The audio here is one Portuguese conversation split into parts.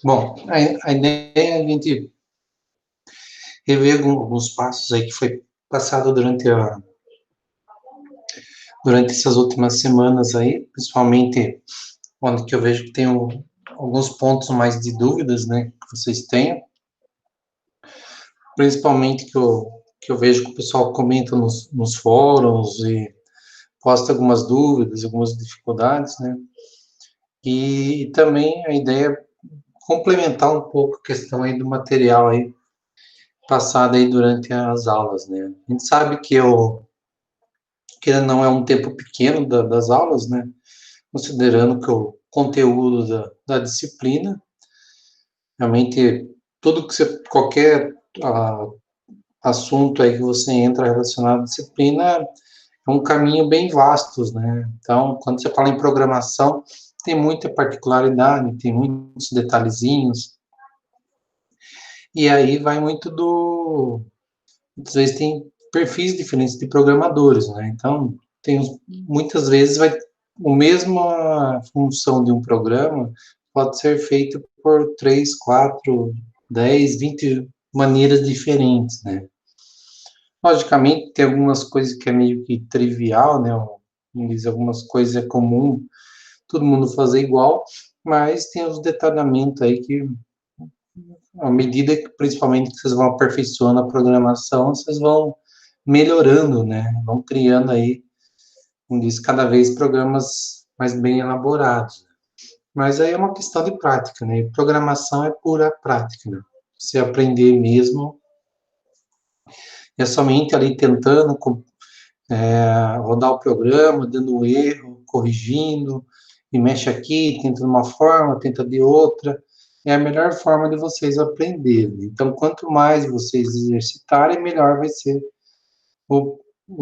Bom, a ideia é a gente rever alguns passos aí que foi passado durante essas últimas semanas aí, principalmente onde que eu vejo que tem alguns pontos mais de dúvidas, né, que vocês tenham, principalmente que eu vejo que o pessoal comenta nos fóruns e posta algumas dúvidas, algumas dificuldades, né, e também a ideia é complementar um pouco a questão aí do material aí passado aí durante as aulas, né. A gente sabe que não é um tempo pequeno das aulas, né, considerando que o conteúdo da disciplina, realmente, tudo que você, qualquer ah, assunto aí que você entra relacionado à disciplina, é um caminho bem vasto, né? Então, quando você fala em programação, tem muita particularidade, tem muitos detalhezinhos, e aí vai muito muitas vezes tem perfis diferentes de programadores, né? Então, muitas vezes vai, a mesma função de um programa pode ser feito por 3, 4, 10, 20 maneiras diferentes, né? Logicamente, tem algumas coisas que é meio que trivial, né? Algumas coisas é comum todo mundo fazer igual, mas tem os detalhamentos aí que, à medida que, principalmente, que vocês vão aperfeiçoando a programação, vocês vão melhorando, né? Vão criando aí, como diz, cada vez programas mais bem elaborados. Mas aí é uma questão de prática, né? Programação é pura prática, né? Você aprender mesmo, é somente ali tentando rodar o programa, dando erro, corrigindo, e mexe aqui, tenta de uma forma, tenta de outra. É a melhor forma de vocês aprenderem. Então, quanto mais vocês exercitarem, melhor vai ser o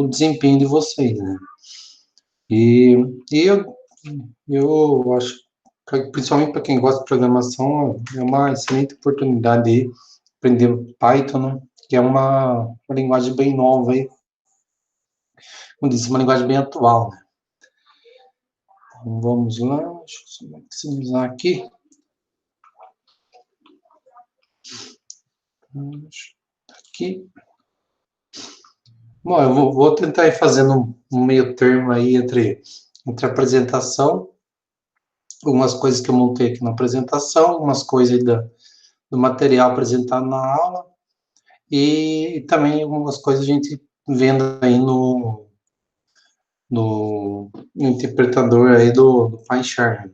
desempenho de vocês, né? E, e eu acho que, principalmente para quem gosta de programação, é uma excelente oportunidade de aprender Python, né? Que é uma linguagem bem nova aí, como disse, uma linguagem bem atual, né? Então, vamos lá, deixa eu só maximizar aqui. Aqui. Bom, eu vou tentar ir fazendo um meio termo aí entre a apresentação, algumas coisas que eu montei aqui na apresentação, algumas coisas do material apresentado na aula, e também algumas coisas a gente vendo aí no interpretador aí do PyCharm.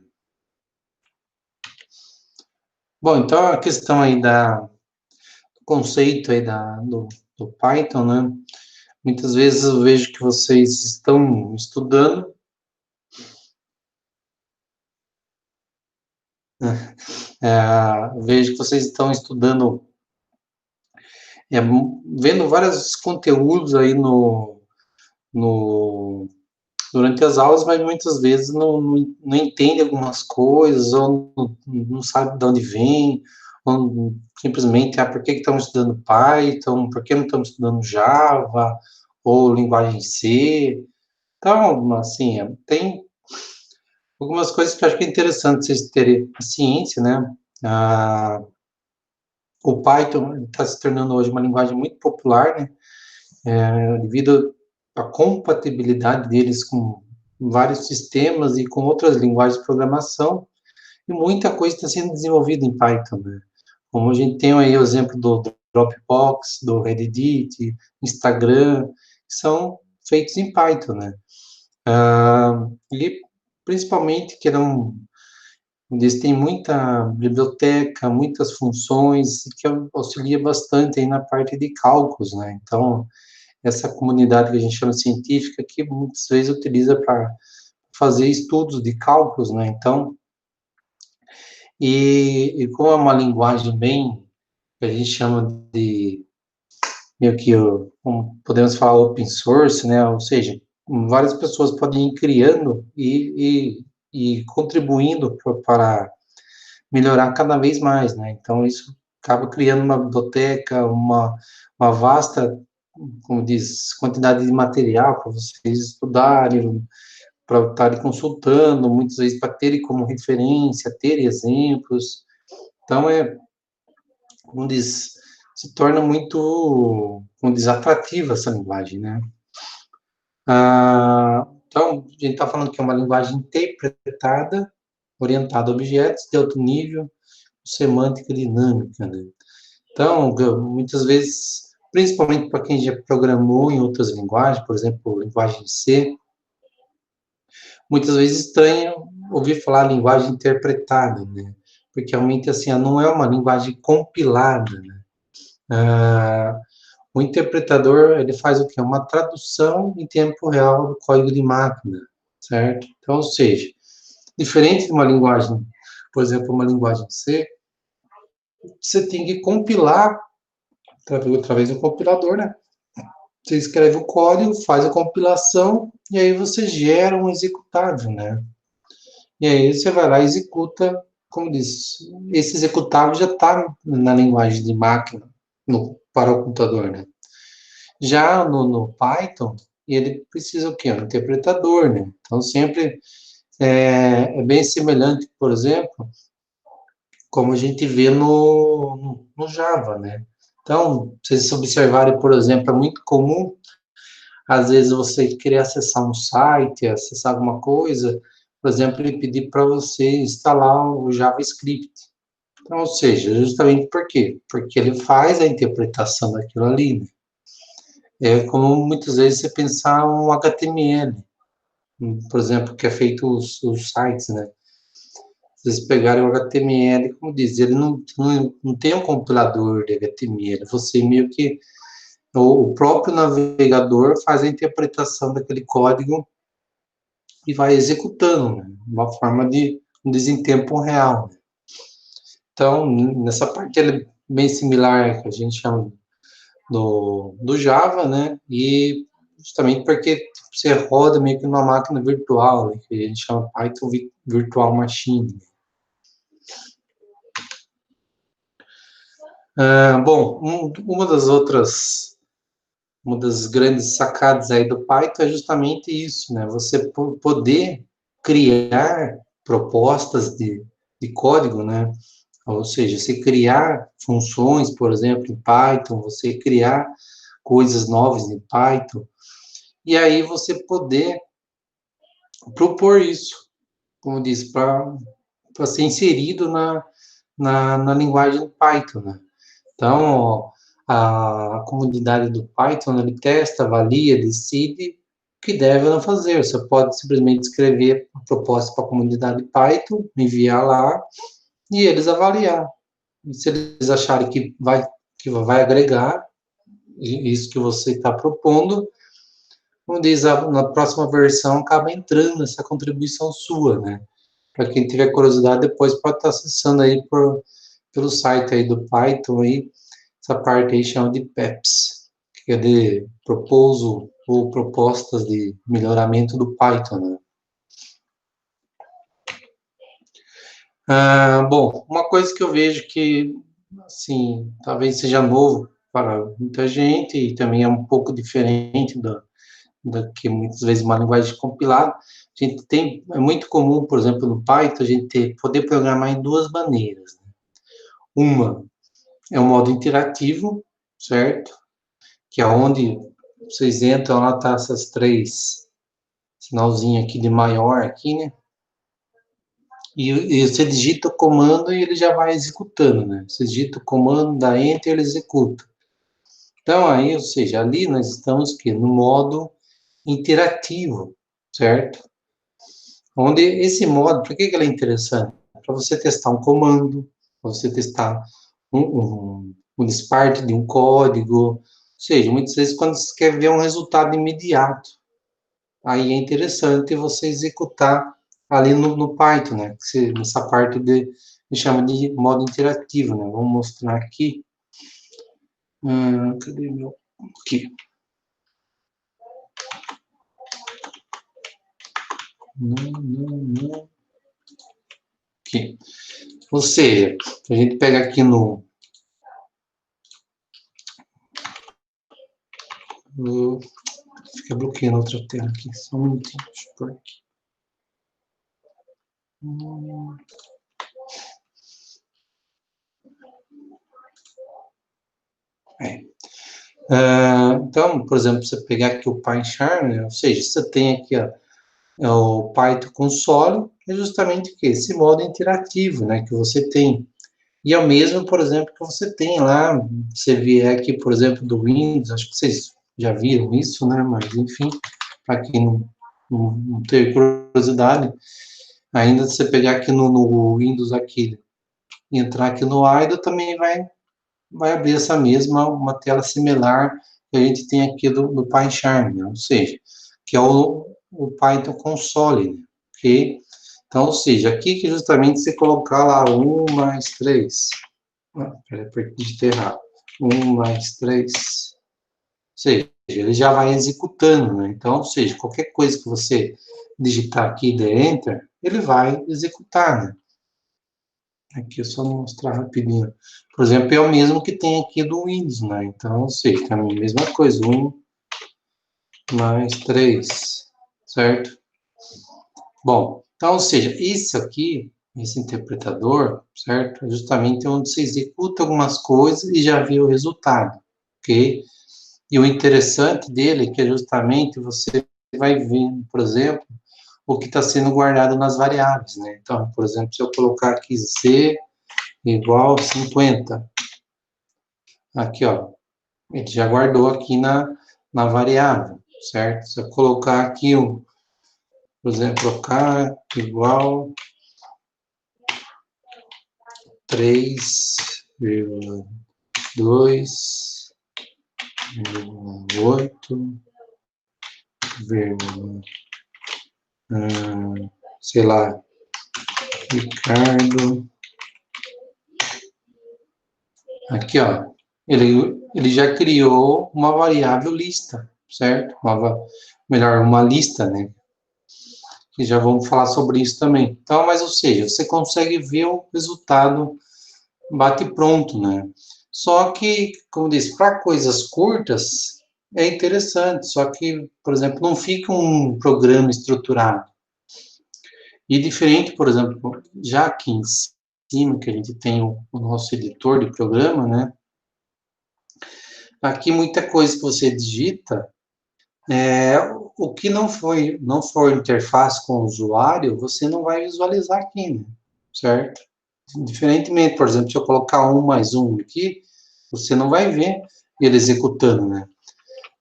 Bom, então a questão aí do conceito aí do Python, né? Muitas vezes eu vejo que vocês estão estudando, né? Vejo que vocês estão estudando, é, vendo vários conteúdos aí no, durante as aulas, mas muitas vezes não entende algumas coisas, ou não sabe de onde vem, ou simplesmente, por que estamos estudando Python, por que não estamos estudando Java, ou linguagem C. Então, assim, tem algumas coisas que eu acho que é interessante vocês terem ciência, né? Ah, o Python está se tornando hoje uma linguagem muito popular, né? Devido à compatibilidade deles com vários sistemas e com outras linguagens de programação, e muita coisa está sendo desenvolvida em Python, né? Como a gente tem aí o exemplo do Dropbox, do Reddit, Instagram, que são feitos em Python, né? E principalmente que eles têm muita biblioteca, muitas funções, que auxilia bastante aí na parte de cálculos, né? Então, essa comunidade que a gente chama de científica, que muitas vezes utiliza para fazer estudos de cálculos, né? Então, e como é uma linguagem bem, que a gente chama de, meio que, como podemos falar, open source, né? Ou seja, várias pessoas podem ir criando e contribuindo para melhorar cada vez mais, né? Então, isso acaba criando uma biblioteca, uma vasta, como diz, quantidade de material para vocês estudarem, para estarem consultando, muitas vezes para terem como referência, ter exemplos. Então, como diz, se torna muito, como diz, atrativa essa linguagem, né? Então, a gente está falando que é uma linguagem interpretada, orientada a objetos de alto nível, semântica dinâmica, né? Então, muitas vezes, principalmente para quem já programou em outras linguagens, por exemplo, linguagem C, muitas vezes estranha ouvir falar linguagem interpretada, né? Porque realmente, assim, ela não é uma linguagem compilada, né? O interpretador, ele faz o quê? Uma tradução em tempo real do código de máquina, certo? Então, ou seja, diferente de uma linguagem, por exemplo, uma linguagem C, você tem que compilar através do compilador, né? Você escreve o código, faz a compilação e aí você gera um executável, né? E aí você vai lá e executa, como diz, esse executável já está na linguagem de máquina para o computador, né? Já no Python, ele precisa o quê? Um interpretador, né? Então, sempre é bem semelhante, por exemplo, como a gente vê no Java, né? Então, se vocês observarem, por exemplo, é muito comum, às vezes, você querer acessar um site, acessar alguma coisa, por exemplo, ele pedir para você instalar o JavaScript. Então, ou seja, justamente por quê? Porque ele faz a interpretação daquilo ali, né? É como muitas vezes você pensar um HTML, por exemplo, que é feito os sites, né? Vocês pegarem o HTML, como diz, ele não tem um compilador de HTML, você meio que, o próprio navegador faz a interpretação daquele código e vai executando, né? Uma forma de, em tempo real. Então, nessa parte ele é bem similar que a gente chama do Java, né? E justamente porque você roda meio que numa máquina virtual, né? Que a gente chama Python Virtual Machine. Bom, uma das grandes sacadas aí do Python é justamente isso, né? Você poder criar propostas de código, né? Ou seja, você criar funções, por exemplo, em Python, você criar coisas novas em Python, e aí você poder propor isso, como diz, para ser inserido na linguagem Python, né? Então, a comunidade do Python, ele testa, avalia, decide o que deve ou não fazer. Você pode simplesmente escrever a proposta para a comunidade Python, enviar lá, e eles avaliar. E se eles acharem que vai agregar isso que você está propondo, como diz, na próxima versão acaba entrando essa contribuição sua, né? Para quem tiver curiosidade, depois pode estar acessando aí pelo site aí do Python, aí, essa parte aí chama de PEPs, que é de Proposal ou Propostas de Melhoramento do Python, né? Bom, uma coisa que eu vejo que, assim, talvez seja novo para muita gente e também é um pouco diferente da que muitas vezes uma linguagem compilada, a gente tem, é muito comum, por exemplo, no Python, a gente poder programar em duas maneiras, né? Uma é o modo interativo, certo? Que é onde vocês entram, lá tá essas três sinalzinho aqui de maior aqui, né? E você digita o comando e ele já vai executando, né? Você digita o comando, dá Enter, ele executa. Então, aí, ou seja, ali nós estamos que no modo interativo, certo? Onde esse modo, por que ele é interessante? Para você testar um comando, para você testar um disparte de um código, ou seja, muitas vezes quando você quer ver um resultado imediato, aí é interessante você executar ali no Python, né? Nessa parte me chama de modo interativo, né? Vamos mostrar aqui. Cadê meu? Aqui. Não. Aqui. Ou seja, a gente pega aqui fica bloqueando outra tela aqui, só um minutinho, deixa eu pôr aqui. Então, por exemplo, você pegar aqui o PyCharm, né, ou seja, você tem aqui o Python Console, que é justamente o quê? Esse modo interativo, né, que você tem. E é o mesmo, por exemplo, que você tem lá, você vier aqui, por exemplo, do Windows, acho que vocês já viram isso, né, mas enfim, para quem não teve curiosidade, ainda você pegar aqui no Windows aqui, e entrar aqui no IDLE, também vai abrir essa mesma, uma tela similar que a gente tem aqui do PyCharm, né? Ou seja, que é o Python Console, né? Ok? Então, ou seja, aqui que justamente você colocar lá 1 mais 3, peraí, digitei errado, 1 mais 3, ou seja, ele já vai executando, né? Então, ou seja, qualquer coisa que você digitar aqui e der Enter, ele vai executar, né? Aqui é só mostrar rapidinho. Por exemplo, é o mesmo que tem aqui do Windows, né? Então, ou seja, é a mesma coisa, 1 mais 3, certo? Bom, então, ou seja, isso aqui, esse interpretador, certo? É justamente onde você executa algumas coisas e já vê o resultado, ok? E o interessante dele é que justamente você vai ver, por exemplo, o que está sendo guardado nas variáveis, né? Então, por exemplo, se eu colocar aqui Z igual 50, aqui, ó, ele já guardou aqui na variável, certo? Se eu colocar aqui, por exemplo, k igual 3,2,8, sei lá, Ricardo, aqui, ó, ele já criou uma variável lista, certo? Melhor, uma lista, né? Que já vamos falar sobre isso também. Então, mas, ou seja, você consegue ver o resultado bate pronto, né? Só que, como disse, para coisas curtas é interessante, só que, por exemplo, não fica um programa estruturado. E diferente, por exemplo, já aqui em cima, que a gente tem o nosso editor de programa, né? Aqui muita coisa que você digita, o que não for interface com o usuário, você não vai visualizar aqui, né? Certo? Diferentemente, por exemplo, se eu colocar 1 mais 1 aqui, você não vai ver ele executando, né?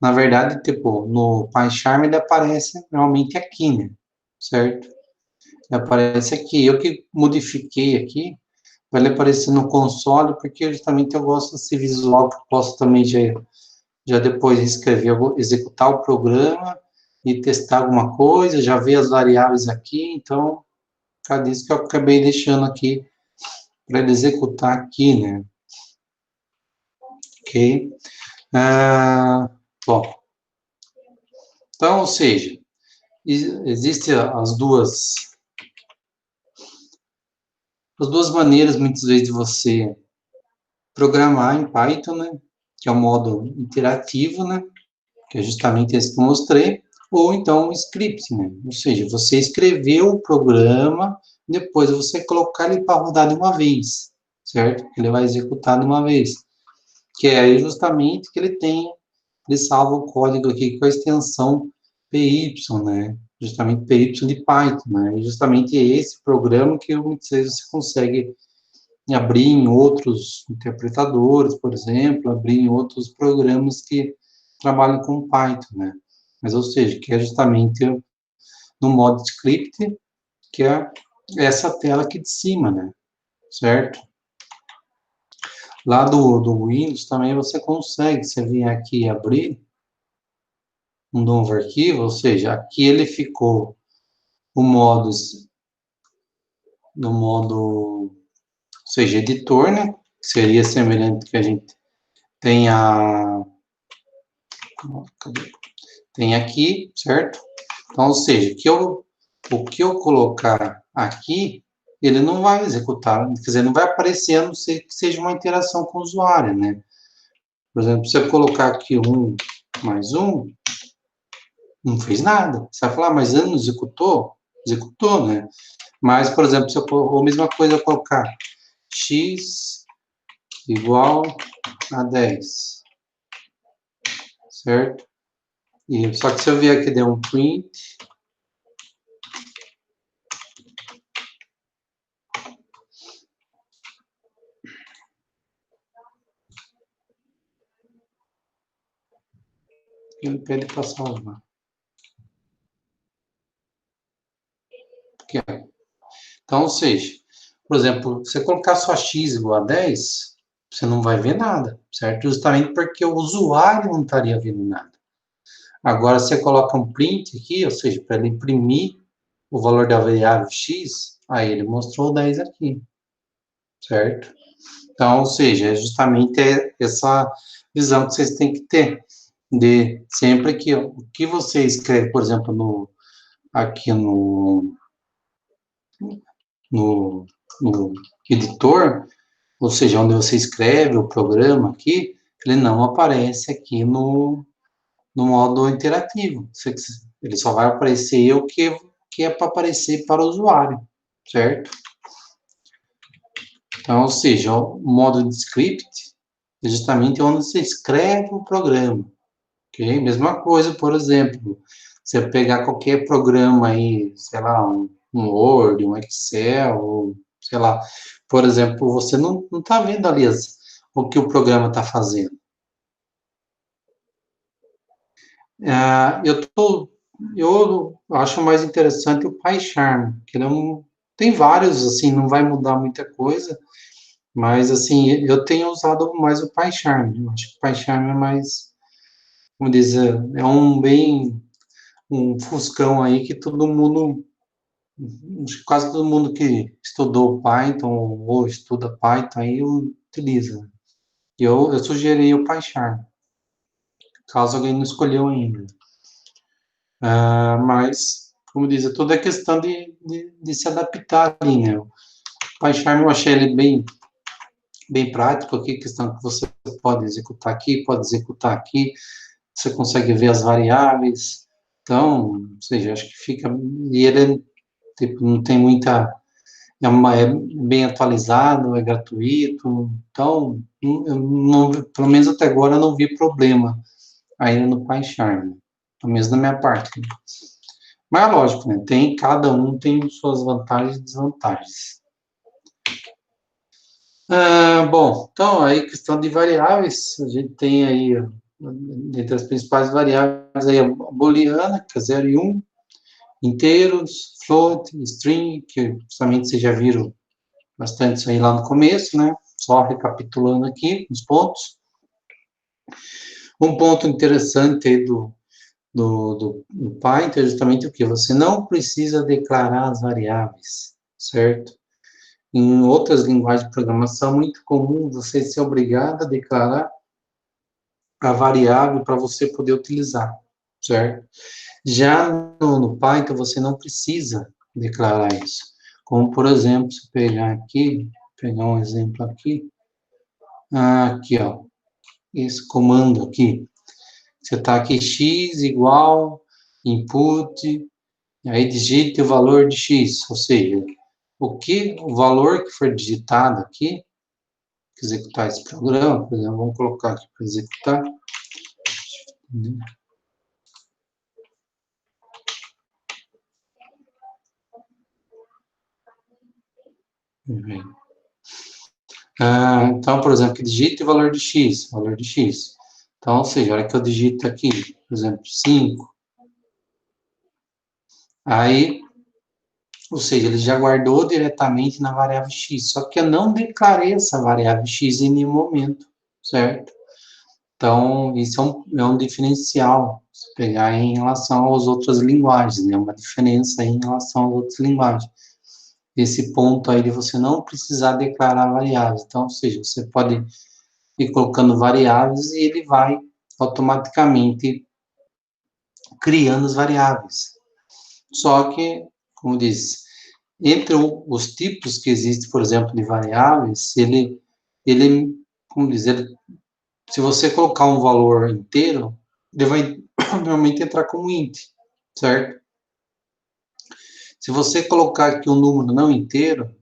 Na verdade, tipo, no PyCharm ele aparece realmente aqui, né? Certo? Ele aparece aqui. Eu que modifiquei aqui, para ele aparecer no console, porque justamente eu gosto desse visual que eu posso também já depois escrever, eu vou executar o programa e testar alguma coisa, já ver as variáveis aqui, então, cada isso que eu acabei deixando aqui para ele executar aqui, né? Ok? Bom, então, ou seja, existem as duas maneiras, muitas vezes, de você programar em Python, né? Que é o modo interativo, né? Que é justamente esse que eu mostrei, ou então um script, né? Ou seja, você escreveu o programa, depois você colocar ele para rodar de uma vez, certo? Ele vai executar de uma vez. Que é aí justamente que ele salva o código aqui com a extensão PY, né? Justamente PY de Python, né? E justamente esse programa que muitas vezes você consegue abrir em outros interpretadores, por exemplo, abrir em outros programas que trabalham com Python, né? Mas, ou seja, que é justamente no modo script, que é essa tela aqui de cima, né? Certo? Lá do Windows também você consegue, você vier aqui e abrir um novo arquivo, ou seja, aqui ele ficou o modo, no modo, ou seja, editor, né? Que seria semelhante que a gente tem tem aqui, certo? Então, ou seja, o que eu colocar aqui, ele não vai executar, quer dizer, não vai aparecer, a não ser que seja uma interação com o usuário, né? Por exemplo, se eu colocar aqui 1 mais 1, não fez nada. Você vai falar, mas ele não executou? Executou, né? Mas, por exemplo, se eu, ou a mesma coisa, eu colocar x igual a 10. certo? E, só que se eu vier aqui der um print, ele pede para salvar. Aqui, ó. Então, ou seja, por exemplo, você colocar só x igual a 10, você não vai ver nada, certo? Justamente porque o usuário não estaria vendo nada. Agora, você coloca um print aqui, ou seja, para ele imprimir o valor da variável x, aí ele mostrou 10 aqui, certo? Então, ou seja, é justamente essa visão que vocês têm que ter, de sempre que o que você escreve, por exemplo, aqui no, no editor, ou seja, onde você escreve o programa aqui, ele não aparece aqui no modo interativo. Ele só vai aparecer o que é para aparecer para o usuário, certo? Então, ou seja, o modo de script é justamente onde você escreve o programa, ok? Mesma coisa, por exemplo, você pegar qualquer programa aí, sei lá, um Word, um Excel, ou, sei lá, por exemplo, você não está vendo ali o que o programa está fazendo. Eu acho mais interessante o PyCharm, que ele tem vários, assim, não vai mudar muita coisa, mas, assim, eu tenho usado mais o PyCharm. Eu acho que o PyCharm é mais, como dizer, um fuscão aí que todo mundo, acho que quase todo mundo que estudou Python ou estuda Python aí utiliza. Eu sugeri o PyCharm, caso alguém não escolheu ainda. Mas, como diz, tudo é questão de se adaptar ali, né? O PyCharm eu achei ele bem prático aqui, questão que você pode executar aqui, pode executar aqui, você consegue ver as variáveis, então, ou seja, acho que fica, e ele tipo, não tem muita, é bem atualizado, é gratuito, então, pelo menos até agora eu não vi problema ainda no PyCharm, pelo menos da minha parte. Mas é lógico, né? Cada um tem suas vantagens e desvantagens. Bom, então aí questão de variáveis, a gente tem aí, dentre as principais variáveis, aí a booleana, que é 0 e 1, inteiros, float, string, que justamente vocês já viram bastante isso aí lá no começo, né? Só recapitulando aqui os pontos. Um ponto interessante aí do Python é justamente o que? Você não precisa declarar as variáveis, certo? Em outras linguagens de programação, é muito comum você ser obrigado a declarar a variável para você poder utilizar, certo? Já no Python, você não precisa declarar isso. Como, por exemplo, se pegar um exemplo aqui, aqui, ó, esse comando aqui, você está aqui, x igual, input, aí digite o valor de x, ou seja, o valor que for digitado aqui, executar esse programa, por exemplo, vamos colocar aqui para executar. Então, por exemplo, que digite o valor de x, Então, ou seja, a hora que eu digito aqui, por exemplo, 5, aí, ou seja, ele já guardou diretamente na variável x, só que eu não declarei essa variável x em nenhum momento, certo? Então, isso é um diferencial, se pegar em relação às outras linguagens, né? Uma diferença em relação às outras linguagens. Esse ponto aí de você não precisar declarar variáveis. Então, ou seja, você pode ir colocando variáveis e ele vai automaticamente criando as variáveis. Só que, como disse, entre os tipos que existem, por exemplo, de variáveis, como dizer, se você colocar um valor inteiro, ele vai normalmente entrar como int, certo? Se você colocar aqui um número não inteiro,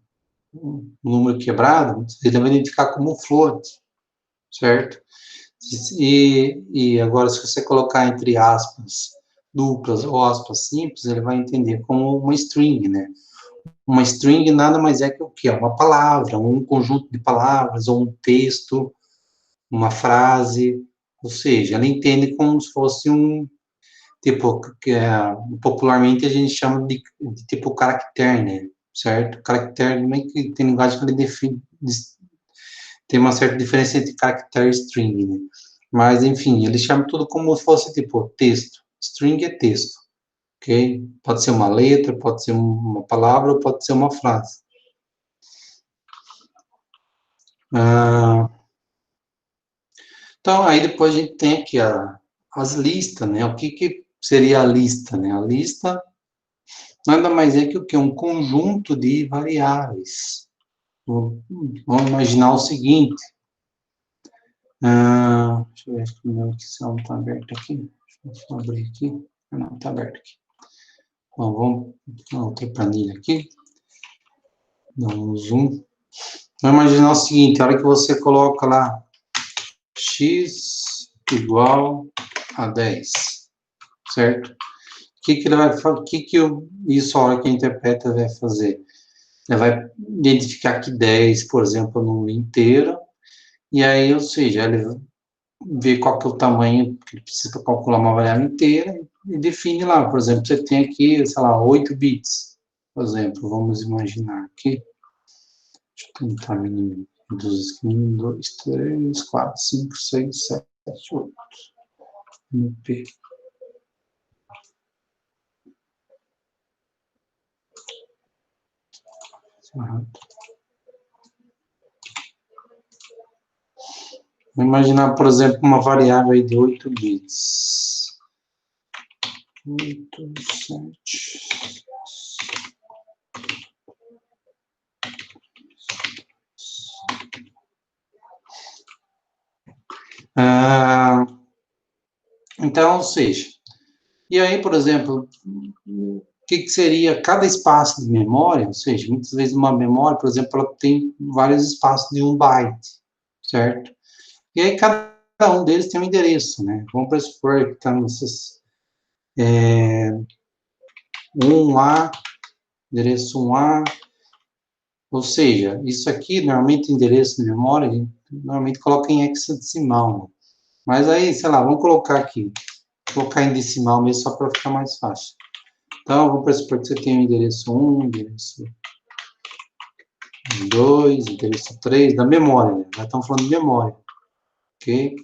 um número quebrado, ele vai identificar como float, certo? E agora, se você colocar entre aspas duplas ou aspas simples, ele vai entender como uma string, né? Uma string nada mais é que o quê? Uma palavra, um conjunto de palavras, ou um texto, uma frase, ou seja, ela entende como se fosse um, tipo, que popularmente a gente chama de tipo caractere, né? Certo? Caractere, nem que tem linguagem que ele define, tem uma certa diferença entre caractere e string, né? Mas, enfim, ele chama tudo como se fosse, tipo, texto. String é texto, ok? Pode ser uma letra, pode ser uma palavra, ou pode ser uma frase. Então, aí depois a gente tem aqui as listas, né? O que seria a lista, né? A lista nada mais é que o que? Um conjunto de variáveis. Vamos imaginar o seguinte. Deixa eu ver se o meu Excel está aberto aqui. Deixa eu abrir aqui. Não, está aberto aqui. Bom, vamos para outra planilha aqui. Dá um zoom. Vamos imaginar o seguinte, a hora que você coloca lá x igual a 10, certo? O que ele vai fazer? Isso a hora que a interpreta vai fazer? Ele vai identificar que 10, por exemplo, no inteiro, e aí, ou seja, ele vê qual que é o tamanho que ele precisa para calcular uma variável inteira e define lá, por exemplo, você tem aqui, sei lá, 8 bits, por exemplo, vamos imaginar aqui. Deixa eu tentar minimizar. 1, 2, 3, 4, 5, 6, 7, 8. MP. Vou imaginar, por exemplo, uma variável aí de 8 bits. 8, 7. Então, ou seja, e aí, por exemplo, o que seria cada espaço de memória? Ou seja, muitas vezes uma memória, por exemplo, ela tem vários espaços de 1 byte, certo? E aí cada um deles tem um endereço, né? Vamos pressupor que está nesses 1A, endereço 1A, ou seja, isso aqui, normalmente endereço de memória, a gente normalmente coloca em hexadecimal, né? Mas aí, sei lá, vamos colocar aqui, colocar em decimal mesmo, só para ficar mais fácil. Então, vamos pressupor que você tem o endereço 1, endereço 2, endereço 3, da memória, né? Já estamos falando de memória, ok?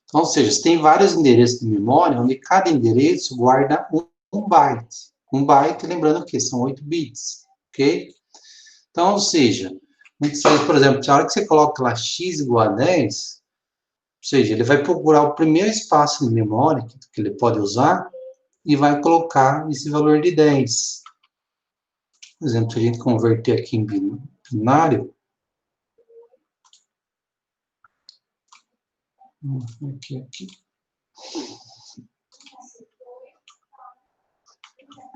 Então, ou seja, você tem vários endereços de memória, onde cada endereço guarda um byte. Um byte, lembrando que são 8 bits, ok? Então, ou seja, muitas vezes, por exemplo, na hora que você coloca lá x igual a 10, ou seja, ele vai procurar o primeiro espaço de memória que ele pode usar e vai colocar esse valor de 10. Por exemplo, se a gente converter aqui em binário, aqui.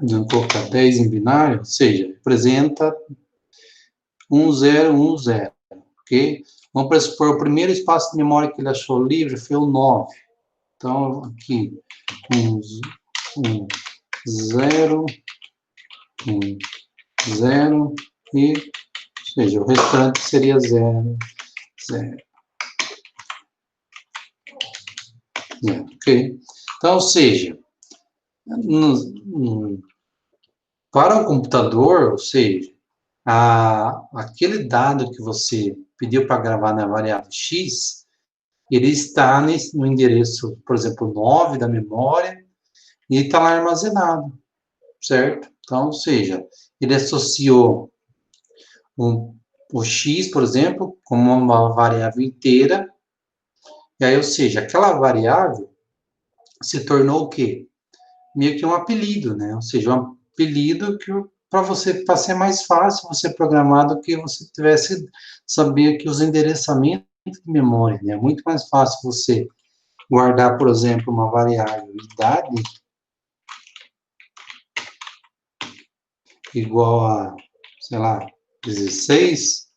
Vamos colocar 10 em binário, ou seja, representa 1010, ok? Vamos pressupor o primeiro espaço de memória que ele achou livre foi o 9. Então, aqui, 0, 0 e, ou seja, o restante seria 0, 0, 0, ok? Então, ou seja, para o computador, ou seja, aquele dado que você pediu para gravar na variável x, ele está no endereço, por exemplo, 9 da memória, e está lá armazenado, certo? Então, ou seja, ele associou o x, por exemplo, como uma variável inteira, e aí, ou seja, aquela variável se tornou o quê? Meio que um apelido, né? Ou seja, um apelido que para você, para ser mais fácil você programar do que você tivesse saber que os endereçamentos de memória, né? É muito mais fácil você guardar, por exemplo, uma variável idade igual a, sei lá, 16,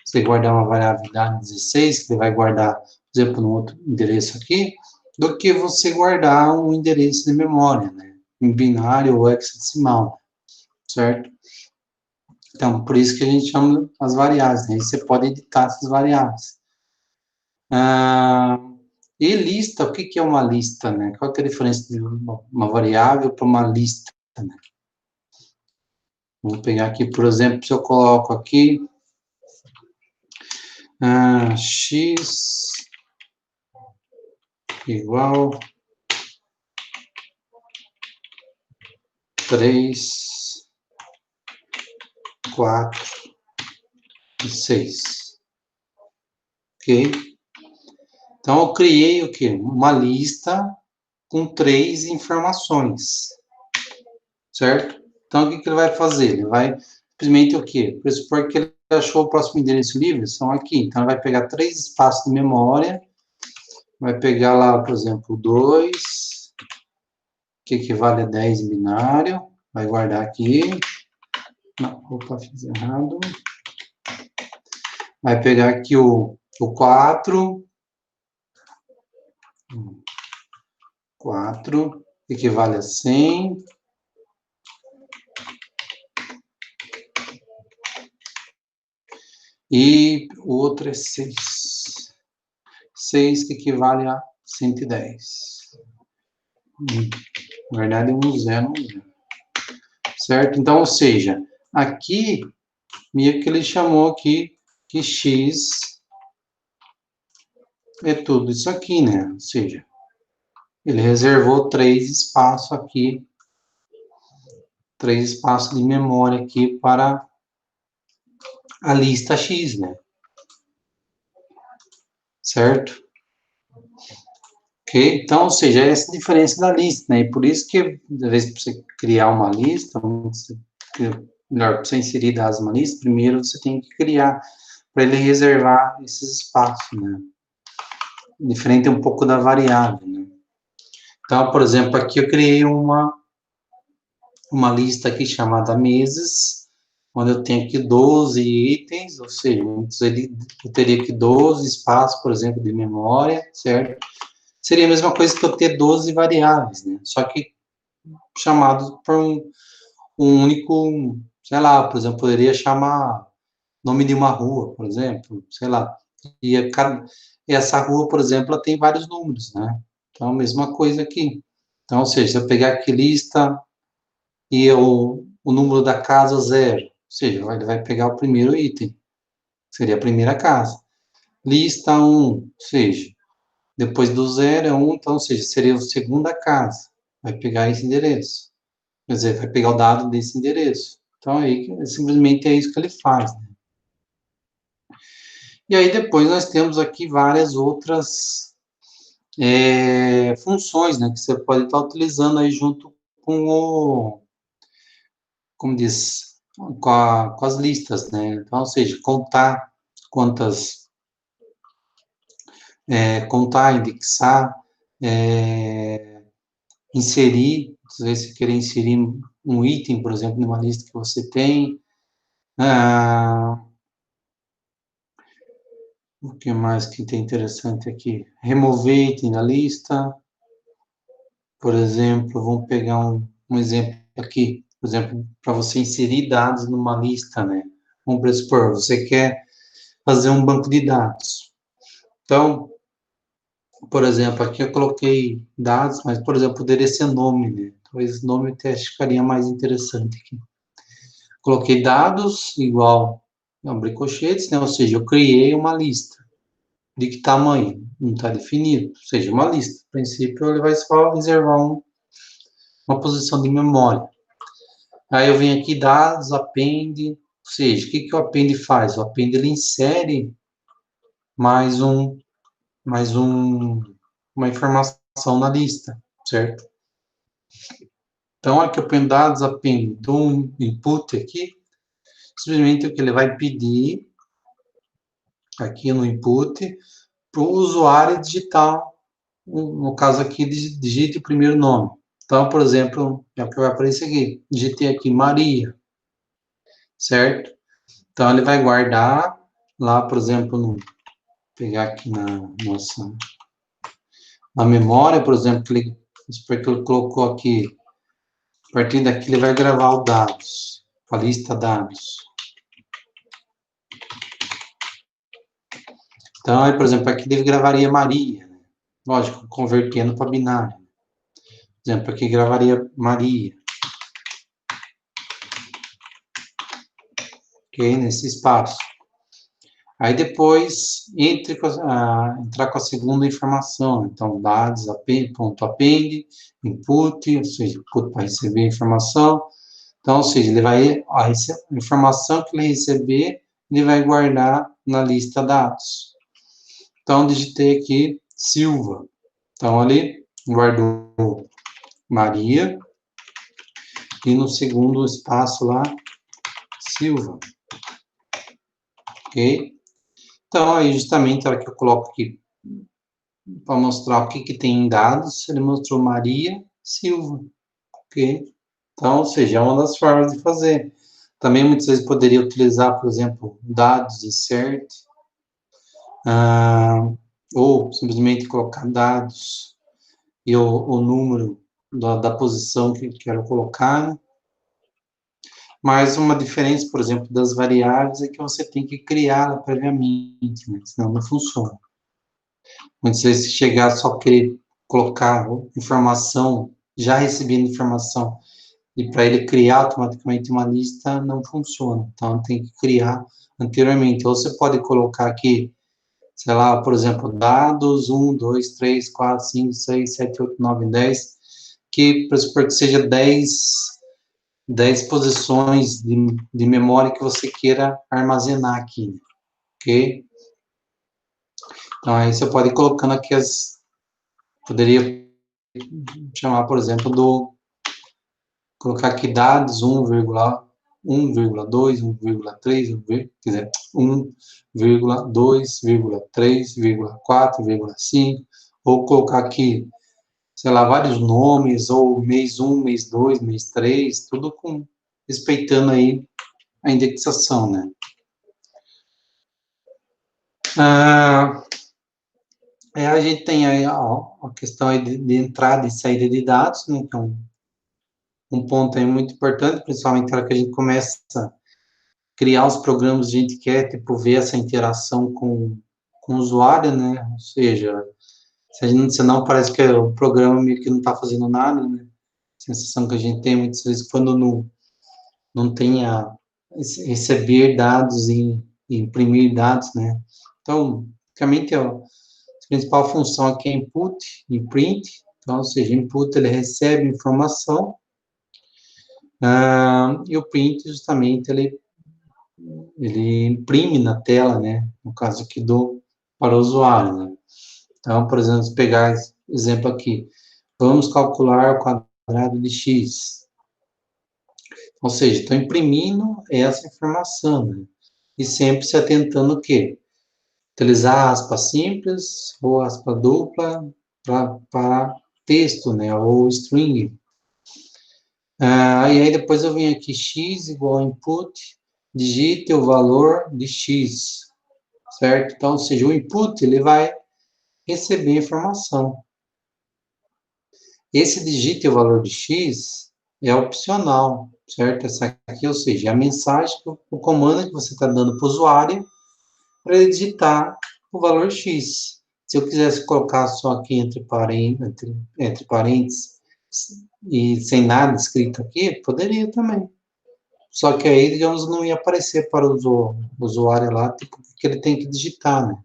você guardar uma variável idade 16, que você vai guardar exemplo, no outro endereço aqui, do que você guardar um endereço de memória, né? Em binário ou hexadecimal, certo? Então, por isso que a gente chama as variáveis, né? E você pode editar essas variáveis. E lista, o que é uma lista, né? Qual que é a diferença de uma variável para uma lista, né? Vou pegar aqui, por exemplo, se eu coloco aqui x igual 3, 4 e 6. Ok? Então, eu criei o quê? Uma lista com 3 informações. Certo? Então, o que ele vai fazer? Ele vai simplesmente o quê? Pressupor que ele achou o próximo endereço livre, são aqui. Então, ele vai pegar 3 espaços de memória, vai pegar lá, por exemplo, 2, que equivale a 10 em binário, vai guardar aqui. Não, opa, fiz errado. Vai pegar aqui o 4, 4, equivale a 100. E o outro é 6. 6 que equivale a 110. Na verdade, um zero. Certo? Então, ou seja, aqui, meio que ele chamou aqui que x é tudo isso aqui, né? Ou seja, ele reservou 3 espaços aqui, 3 espaços de memória aqui para a lista x, né? Certo? Ok? Então, ou seja, essa é a diferença da lista, né? E por isso que, às vezes, para você criar uma lista, melhor, para você inserir dados numa lista, primeiro você tem que criar, para ele reservar esses espaços, né? Diferente um pouco da variável, né? Então, por exemplo, aqui eu criei uma lista aqui chamada meses, onde eu tenho aqui 12 itens, ou seja, eu teria aqui 12 espaços, por exemplo, de memória, certo? Seria a mesma coisa que eu ter 12 variáveis, né? Só que chamados por um único, sei lá, por exemplo, poderia chamar nome de uma rua, por exemplo, sei lá. E essa rua, por exemplo, ela tem vários números, né? Então, a mesma coisa aqui. Então, ou seja, se eu pegar aqui lista e o número da casa 0, ou seja, ele vai pegar o primeiro item, que seria a primeira casa. Lista 1, ou seja, depois do 0 é 1, então, ou seja, seria a segunda casa. Vai pegar esse endereço. Quer dizer, vai pegar o dado desse endereço. Então, aí, simplesmente é isso que ele faz, né? E aí, depois, nós temos aqui várias outras funções, né, que você pode estar utilizando aí junto com como diz, com as listas, né? Então, ou seja, contar quantas, contar, indexar, inserir, se você querer inserir um item, por exemplo, numa lista que você tem. O que mais que tem interessante aqui? Remover item da lista. Por exemplo, vamos pegar um exemplo aqui. Por exemplo, para você inserir dados numa lista, né? Vamos pressupor, você quer fazer um banco de dados. Então, por exemplo, aqui eu coloquei dados, mas, por exemplo, poderia ser nome, né? Talvez nome até ficaria mais interessante aqui. Coloquei dados igual a bricochetes, né? Ou seja, eu criei uma lista. De que tamanho? Não está definido. Ou seja, uma lista. A princípio, ele vai só reservar uma posição de memória. Aí eu venho aqui, dados, append, ou seja, o que o append faz? O append, ele insere mais uma informação na lista, certo? Então, aqui eu ponho dados, append, dou um input aqui, simplesmente o que ele vai pedir aqui no input para o usuário digitar, no caso aqui, digite o primeiro nome. Então, por exemplo, é o que vai aparecer aqui, digitei aqui Maria, certo? Então, ele vai guardar lá, por exemplo, no pegar aqui na memória, por exemplo, que ele colocou aqui, a partir daqui ele vai gravar os dados, a lista dados. Então, aí, por exemplo, aqui ele gravaria Maria, né? Lógico, convertendo para binário. Por exemplo, aqui gravaria Maria. Ok? Nesse espaço. Aí depois, entrar com a segunda informação. Então, dados, ponto append, input, ou seja, input para receber a informação. Então, ou seja, ele vai, a informação que ele receber, ele vai guardar na lista dados. Então, digitei aqui Silva. Então, ali, guardou Maria. E no segundo espaço lá, Silva. Ok? Então, aí, justamente, a hora que eu coloco aqui, para mostrar o que tem em dados, ele mostrou Maria Silva. Ok? Então, ou seja, é uma das formas de fazer. Também, muitas vezes, poderia utilizar, por exemplo, dados insert, ou simplesmente colocar dados e o número da posição que quero colocar, né? Mas uma diferença, por exemplo, das variáveis é que você tem que criá-la previamente, né? Senão não funciona. Muitas vezes, se chegar só querer colocar informação, já recebendo informação, e para ele criar automaticamente uma lista, não funciona. Então, tem que criar anteriormente. Ou você pode colocar aqui, sei lá, por exemplo, dados 1, 2, 3, 4, 5, 6, 7, 8, 9, 10, que para supor que seja 10 posições de memória que você queira armazenar aqui, né? Ok? Então, aí você pode ir colocando aqui poderia chamar, por exemplo, colocar aqui dados 1,1,2, 1,3, quer dizer, 1,2,3,4,5, ou colocar aqui, sei lá, vários nomes, ou mês 1, mês 2, mês 3, tudo respeitando aí a indexação, né? A gente tem aí a questão aí de entrada e saída de dados, né? Então, um ponto aí muito importante, principalmente na hora que a gente começa a criar os programas, a gente quer, tipo, ver essa interação com o usuário, né? Ou seja, senão parece que o programa meio que não está fazendo nada, né? A sensação que a gente tem muitas vezes quando não tem receber dados e imprimir dados, né? Então, basicamente, a principal função aqui é input e print. Então, ou seja, input ele recebe informação, e o print justamente ele imprime na tela, né? No caso aqui para o usuário, né? Então, por exemplo, se pegar esse exemplo aqui, vamos calcular o quadrado de x. Ou seja, estou imprimindo essa informação, né? E sempre se atentando o quê? Utilizar aspas simples ou aspa dupla para texto, né? Ou string. E aí depois eu venho aqui, x igual a input, digite o valor de x, certo? Então, ou seja, o input, ele vai receber informação. Esse digite o valor de x é opcional, certo? Essa aqui, ou seja, é a mensagem, o comando que você está dando para o usuário para ele digitar o valor x. Se eu quisesse colocar só aqui entre parênteses e sem nada escrito aqui, poderia também. Só que aí, digamos, não ia aparecer para o usuário lá, tipo, que ele tem que digitar, né?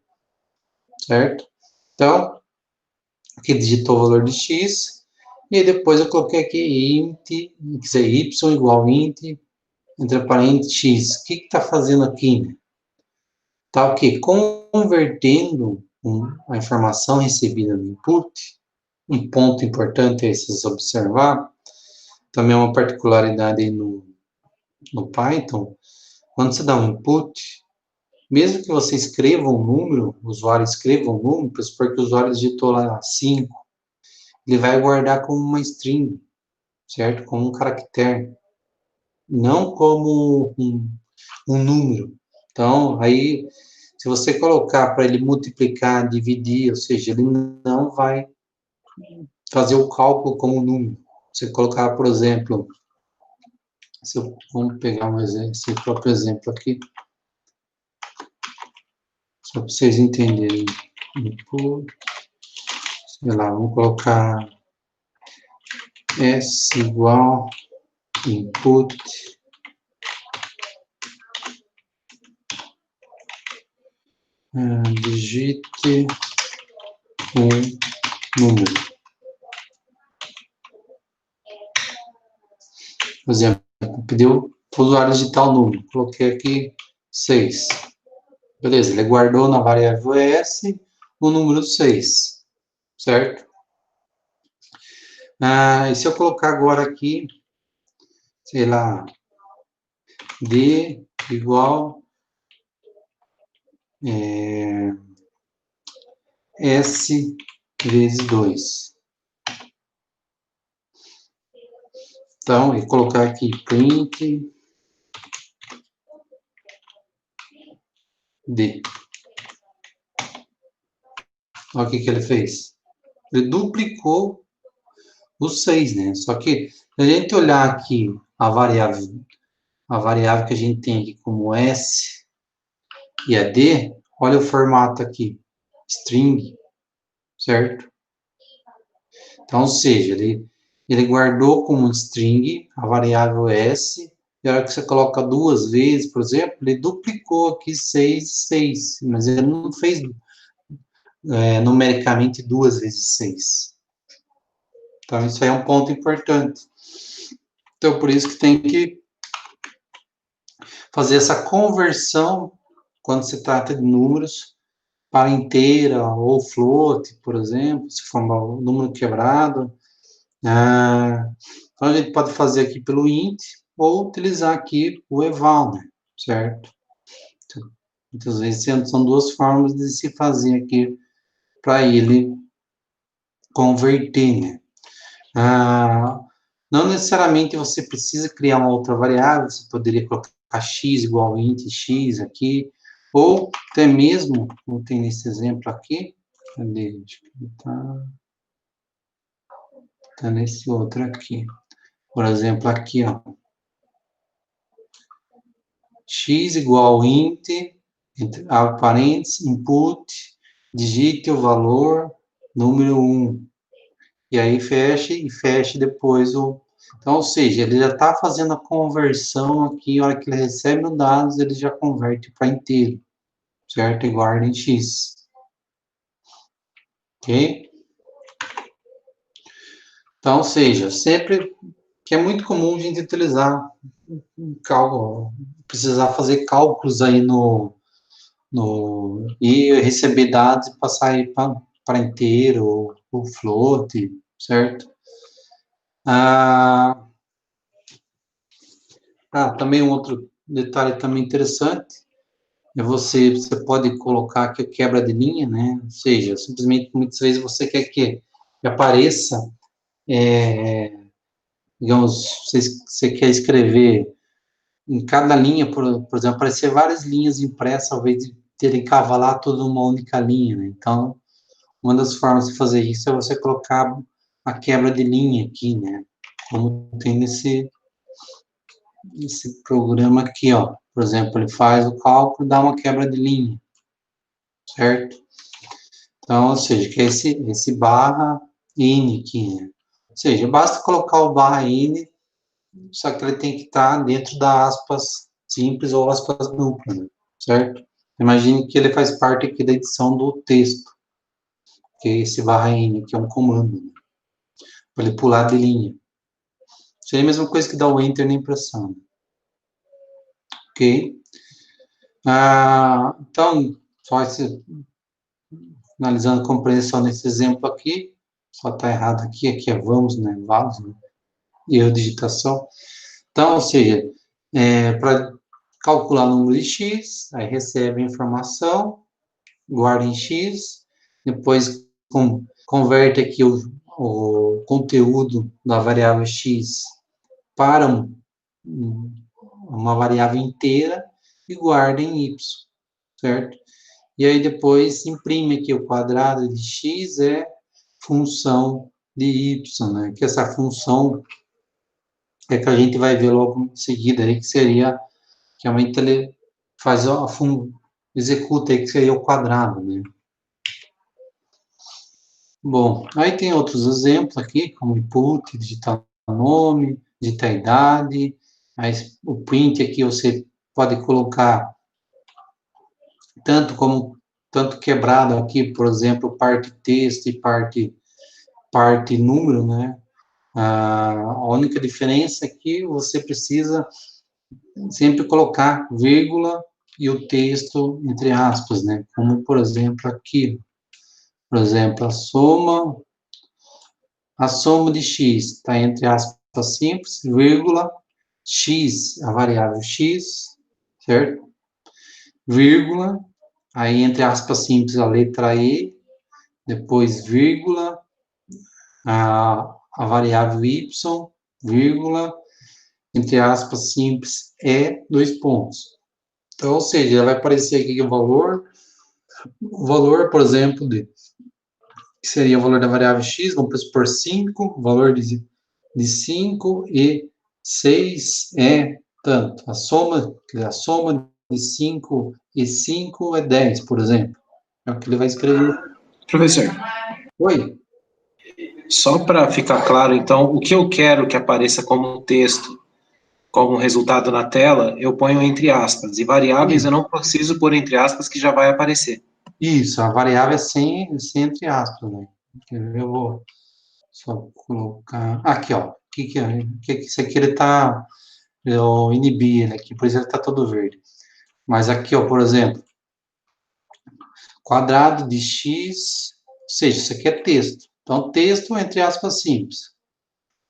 Certo? Então, aqui digitou o valor de x, e depois eu coloquei aqui int, quer dizer, y igual int, entre parênteses, x. O que está fazendo aqui, né? Está o quê? Convertendo a informação recebida no input. Um ponto importante é vocês observar, também é uma particularidade aí no Python, quando você dá um input, mesmo que você escreva um número, o usuário escreva um número, porque o usuário digitou lá 5, ele vai guardar como uma string, certo? Como um caractere, não como um número. Então, aí, Se você colocar para ele multiplicar, dividir, ou seja, ele não vai fazer o cálculo como número. Você colocar, por exemplo, vamos pegar esse próprio exemplo aqui, só para vocês entenderem. Input, sei lá, vamos colocar S igual input digite um número. Por exemplo, pediu para o usuário digitar o número. Coloquei aqui 6. Beleza, ele guardou na variável S o número 6, certo? E se eu colocar agora aqui, sei lá, D igual S vezes 2. Então, e colocar aqui print D. Olha o que ele fez. Ele duplicou o 6, né? Só que, se a gente olhar aqui a variável que a gente tem aqui como S e a D, olha o formato aqui, string, certo? Então, ou seja, ele guardou como string a variável S, e a hora que você coloca duas vezes, por exemplo, ele duplicou aqui 6, 6, mas ele não fez numericamente 2 vezes 6. Então, isso aí é um ponto importante. Então, por isso que tem que fazer essa conversão quando se trata de números para inteira ou float, por exemplo, se for um número quebrado. Então, a gente pode fazer aqui pelo int ou utilizar aqui o eval, né? Certo? Muitas vezes são duas formas de se fazer aqui para ele converter, né? Não necessariamente você precisa criar uma outra variável, você poderia colocar x igual int x aqui, ou até mesmo, como tem nesse exemplo aqui, cadê? Tá nesse outro aqui. Por exemplo, aqui, ó. X igual int, entre parênteses, input, digite o valor, número 1. E aí feche depois o... Então, ou seja, ele já está fazendo a conversão aqui, a hora que ele recebe os dados, ele já converte para inteiro, certo? E guarda em X. Ok? Então, ou seja, sempre que é muito comum a gente utilizar cálculo, precisar fazer cálculos aí e receber dados e passar aí para inteiro ou float, certo? Também um outro detalhe também interessante é você pode colocar aqui a quebra de linha, né? Ou seja, simplesmente muitas vezes você quer que apareça, digamos, você quer escrever em cada linha, por exemplo, aparecer várias linhas impressas, ao invés de terem que cavalar tudo numa única linha, né? Então, uma das formas de fazer isso é você colocar a quebra de linha aqui, né? Como tem nesse programa aqui, ó. Por exemplo, ele faz o cálculo e dá uma quebra de linha, certo? Então, ou seja, que é esse barra N aqui, né? Ou seja, basta colocar o barra N, só que ele tem que estar dentro da aspas simples ou aspas duplas, né? Certo? Imagine que ele faz parte aqui da edição do texto, que é esse barra N, que é um comando, né? Para ele pular de linha. Seria a mesma coisa que dar o Enter na impressão. Ok? Então, só finalizando a compreensão nesse exemplo aqui, só está errado aqui é vamos, né? Vamos, né? Erro de digitação. Então, ou seja, para calcular o número de x, aí recebe a informação, guarda em x, depois converte aqui o conteúdo da variável x para uma variável inteira e guarda em y, certo? e aí depois imprime aqui o quadrado de x é função de y, né? Que essa função é que a gente vai ver logo em seguida aí, que seria, que realmente ele faz executa aí, que seria o quadrado, né? Bom, aí tem outros exemplos aqui, como input, digitar nome, digitar idade, aí o print aqui você pode colocar tanto quebrado aqui, por exemplo, parte texto e parte número, né? A única diferença é que você precisa sempre colocar vírgula e o texto entre aspas, né? Como, por exemplo, aqui. Por exemplo, a soma de x está entre aspas simples, vírgula, x, a variável x, certo? Vírgula, aí entre aspas simples a letra E, depois vírgula, a variável y, vírgula, entre aspas simples E, dois pontos. Então, ou seja, vai aparecer aqui o valor, por exemplo, que seria o valor da variável x, vamos por 5, o valor de 5 e 6 é tanto. A soma de 5 e 5 é 10, por exemplo. É o que ele vai escrever. Professor, Oi? só para ficar claro, então, o que eu quero que apareça como texto, como resultado na tela, eu ponho entre aspas. E variáveis eu não preciso pôr entre aspas, que já vai aparecer. Isso, a variável é sem entre aspas, né? Eu vou só colocar... Aqui, ó. Isso aqui ele tá... Eu inibi ele aqui, por isso ele tá todo verde. Mas aqui, ó, por exemplo, quadrado de x, ou seja, isso aqui é texto. Então, texto entre aspas simples.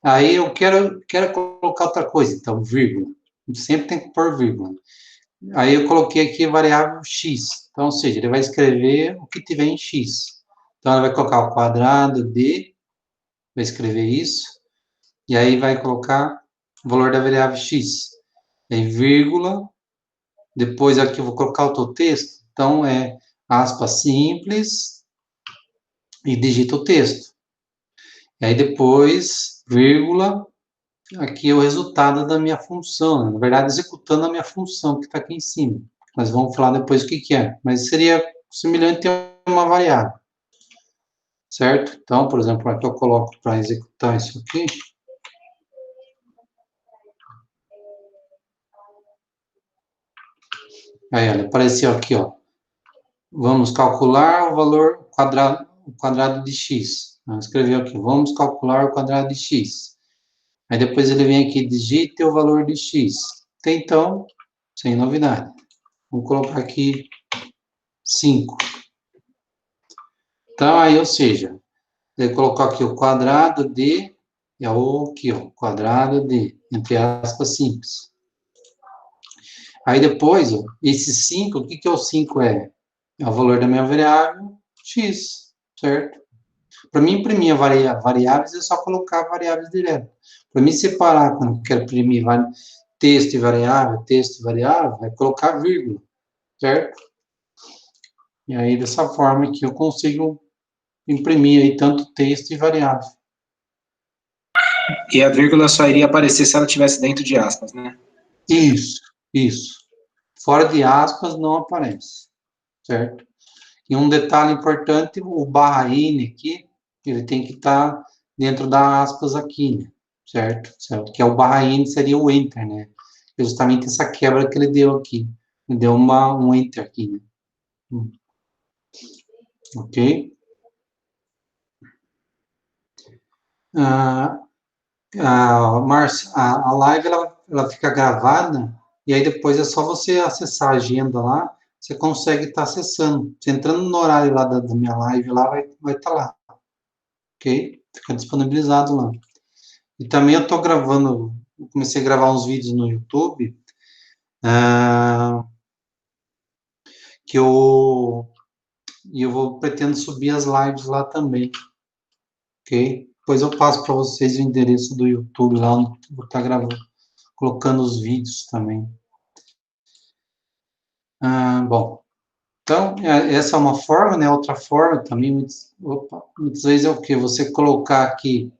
Aí eu quero colocar outra coisa, então, vírgula. Sempre tem que pôr vírgula. Aí eu coloquei aqui a variável x. Então, ou seja, ele vai escrever o que tiver em x. Então, ele vai colocar o quadrado de, vai escrever isso, e aí vai colocar o valor da variável x. Aí, vírgula, depois aqui eu vou colocar o texto. Então, é aspas simples, e digita o texto. E aí depois, vírgula, aqui é o resultado da minha função, né? Na verdade, executando a minha função que está aqui em cima. Nós vamos falar depois o que, que é, mas seria semelhante a uma variável, certo? Então, por exemplo, aqui eu coloco para executar isso aqui. Aí, olha, apareceu aqui, ó. Vamos calcular o quadrado de x. Escreveu aqui, vamos calcular o quadrado de x. Aí depois ele vem aqui, digite o valor de x. Até então, sem novidade. Vamos colocar aqui 5. Então, aí, ou seja, ele colocou aqui o quadrado de, é o aqui, ó, quadrado de, entre aspas, simples. Aí depois, ó, esse 5, o que que é o 5 é? É o valor da minha variável x, certo? Para mim imprimir variáveis, é só colocar variáveis direto. Para mim separar, quando eu quero imprimir texto e variável, é colocar vírgula, certo? E aí, dessa forma que eu consigo imprimir aí tanto texto e variável. E a vírgula só iria aparecer se ela estivesse dentro de aspas, né? Isso. Fora de aspas não aparece, certo? E um detalhe importante, o barra N aqui, ele tem que estar dentro da aspas aqui, né? Certo? Que é o barra N seria o enter, né? É justamente essa quebra que ele deu aqui. Ele deu um enter aqui, né? Ok? Ah, Márcia, a live ela fica gravada e aí depois é só você acessar a agenda lá, você consegue estar acessando. Você entrando no horário lá da minha live lá, vai estar lá, ok? Fica disponibilizado lá. E também eu estou gravando, comecei a gravar uns vídeos no YouTube, ah, que eu pretendo subir as lives lá também, ok? Depois eu passo para vocês o endereço do YouTube lá, onde eu vou estar gravando, colocando os vídeos também. Bom, Então, essa é uma forma, né? Outra forma também, muitas vezes é o quê? Você colocar aqui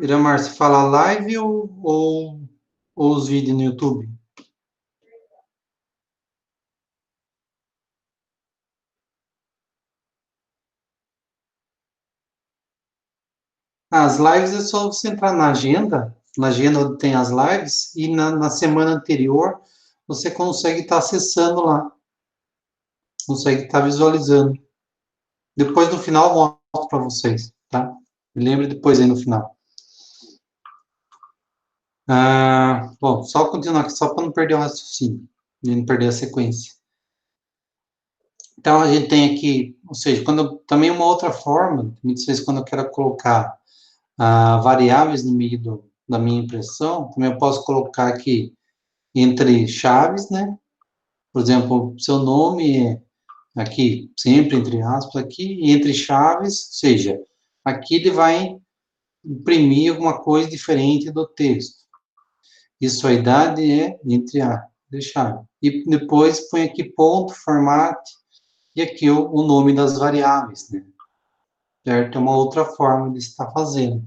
Iramar, você fala live ou os vídeos no YouTube? As lives é só você entrar na agenda onde tem as lives, e na semana anterior você consegue estar acessando lá, consegue estar visualizando. Depois no final eu mostro para vocês, tá? Me lembre depois aí no final. Bom, só continuar aqui, só para não perder o raciocínio, e não perder a sequência. Então, a gente tem aqui, ou seja, também uma outra forma, muitas vezes quando eu quero colocar variáveis no meio da minha impressão, também eu posso colocar aqui entre chaves, né? Por exemplo, seu nome é aqui, sempre entre aspas aqui, e entre chaves, ou seja, aqui ele vai imprimir alguma coisa diferente do texto. E sua idade é entre a chave. E depois põe aqui ponto, formato, e aqui o nome das variáveis, né? Certo? É uma outra forma de estar fazendo.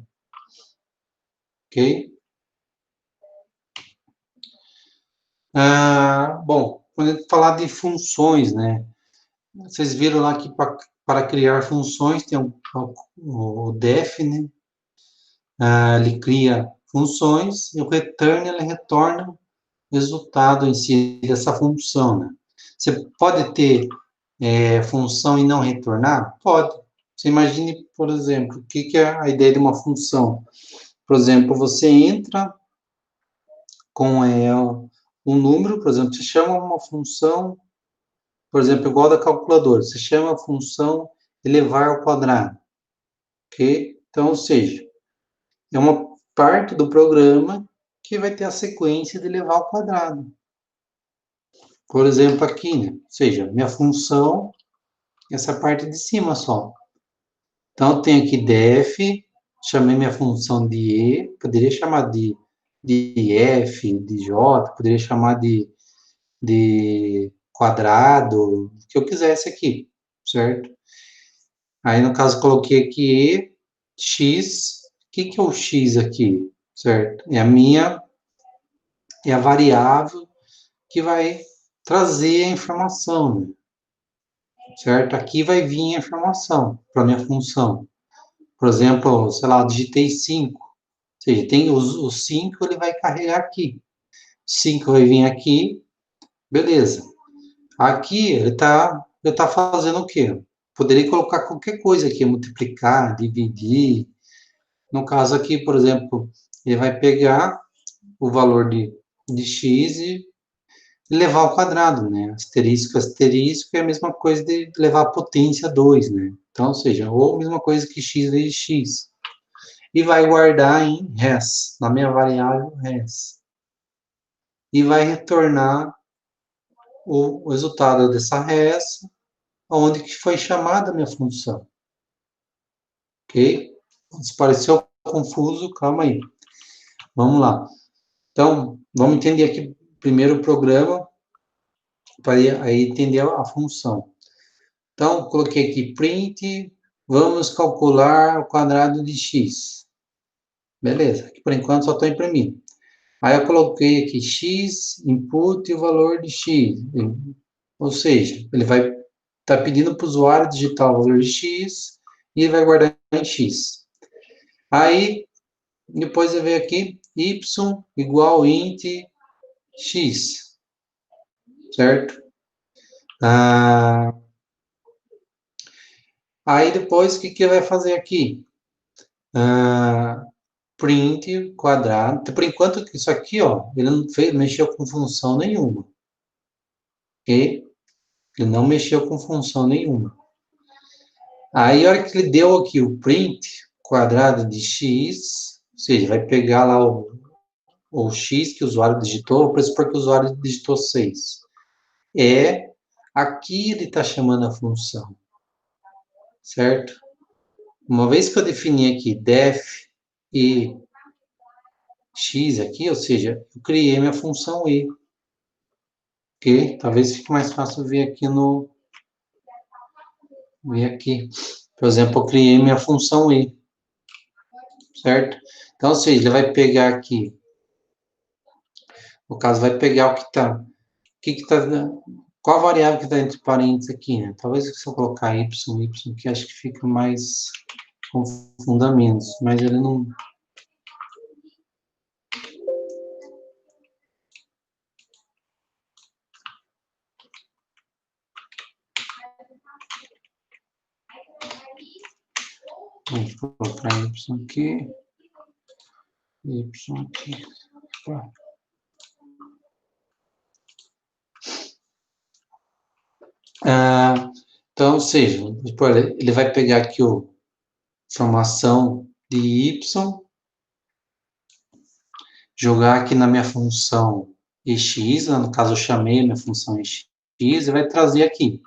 Ok? Bom, quando a gente falar de funções, né? Vocês viram lá que para criar funções tem o def, né? Ele cria funções e o return, ele retorna o resultado em si dessa função, né? Você pode ter função e não retornar? Pode. Você imagine, por exemplo, o que é a ideia de uma função? Por exemplo, você entra com um número, por exemplo, você chama uma função, por exemplo, igual da calculadora, você chama a função elevar ao quadrado, ok? Então, ou seja, é uma parte do programa que vai ter a sequência de elevar ao quadrado. Por exemplo, aqui, né? Ou seja, minha função, essa parte de cima só. Então, eu tenho aqui def, chamei minha função de e, poderia chamar de f, de j, poderia chamar de quadrado, o que eu quisesse aqui, certo? Aí, no caso, coloquei aqui e, x, o que é o x aqui, certo? É a variável que vai trazer a informação, né? Certo? Aqui vai vir a informação para minha função. Por exemplo, sei lá, digitei 5. Ou seja, tem os 5, ele vai carregar aqui. 5 vai vir aqui, beleza. Aqui ele tá fazendo o quê? Poderia colocar qualquer coisa aqui, multiplicar, dividir. No caso aqui, por exemplo, ele vai pegar o valor de x e levar ao quadrado, né? Asterisco, asterisco é a mesma coisa de levar a potência 2, né? Então, ou seja, ou a mesma coisa que x vezes x. E vai guardar em res, na minha variável res. E vai retornar o resultado dessa res, onde que foi chamada a minha função. Ok? Se pareceu confuso, calma aí. Vamos lá. Então, vamos entender aqui primeiro o programa, para aí entender a função. Então, coloquei aqui print, vamos calcular o quadrado de x. Beleza, aqui por enquanto só estou imprimindo. Aí eu coloquei aqui x, input e o valor de x. Ou seja, ele vai estar pedindo para o usuário digitar o valor de x e ele vai guardar em x. Aí, depois eu venho aqui, y igual int x, certo? Aí depois, o que vai fazer aqui? Print quadrado. Por enquanto, isso aqui, ó, ele não mexeu com função nenhuma. Ok? Ele não mexeu com função nenhuma. Aí, a hora que ele deu aqui o print quadrado de x, ou seja, vai pegar lá o x que o usuário digitou, por isso porque o usuário digitou 6. Aqui ele está chamando a função, certo? Uma vez que eu defini aqui def e x aqui, ou seja, eu criei minha função e. Ok? Talvez fique mais fácil ver aqui no... Ver aqui. Por exemplo, eu criei minha função e. Certo? Então, ou seja, ele vai pegar aqui. No caso, vai pegar o que está... Qual a variável que está entre parênteses aqui, né? Talvez se eu colocar y, que acho que fica mais... confunda menos, mas ele não... Vou colocar y aqui, y aqui. Então, ou seja, ele vai pegar aqui a informação de y, jogar aqui na minha função x, no caso eu chamei minha função x, e vai trazer aqui.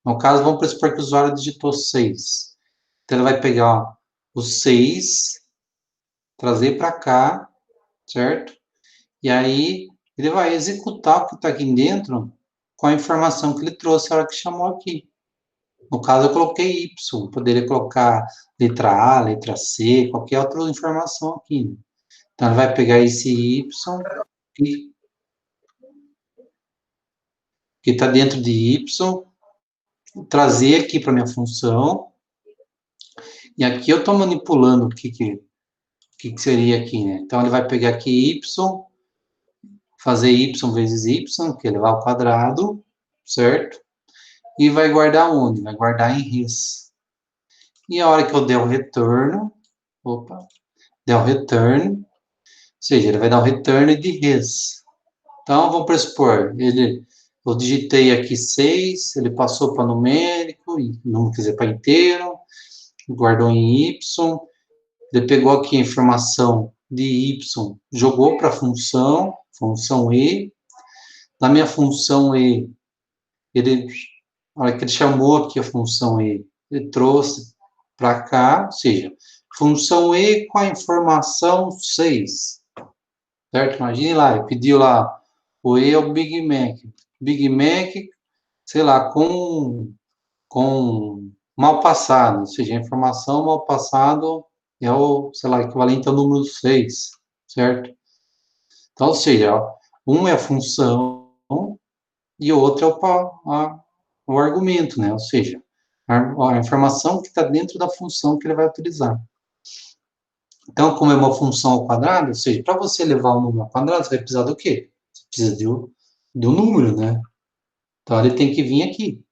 No caso, vamos pressupor que o usuário digitou 6. Então, ele vai pegar o 6, trazer para cá, certo? E aí, ele vai executar o que está aqui dentro com a informação que ele trouxe na hora que chamou aqui. No caso, eu coloquei Y, poderia colocar letra A, letra C, qualquer outra informação aqui. Né? Então, ele vai pegar esse Y, que está dentro de Y, trazer aqui para minha função, e aqui eu estou manipulando o que seria aqui, né? Então, ele vai pegar aqui Y, fazer Y vezes Y, que é levar ao quadrado, certo? E vai guardar onde? Vai guardar em res. E a hora que eu der o retorno, der o return, ou seja, ele vai dar o return de res. Então, vamos pressupor, eu digitei aqui 6, ele passou para numérico, não quer dizer para inteiro, guardou em y, ele pegou aqui a informação de y, jogou para a função e, na minha função e, na hora que ele chamou aqui a função e, ele trouxe para cá, ou seja, função e com a informação 6, certo? Imagine lá, ele pediu lá, o e é o Big Mac, sei lá, com mal passado, ou seja, a informação mal passado é o, sei lá, equivalente ao número 6, certo? Então, ou seja, um é a função e o outro é o argumento, né? Ou seja, a informação que está dentro da função que ele vai utilizar. Então, como é uma função ao quadrado, ou seja, para você levar um número ao quadrado, você vai precisar do quê? Você precisa do número, né? Então, ele tem que vir aqui.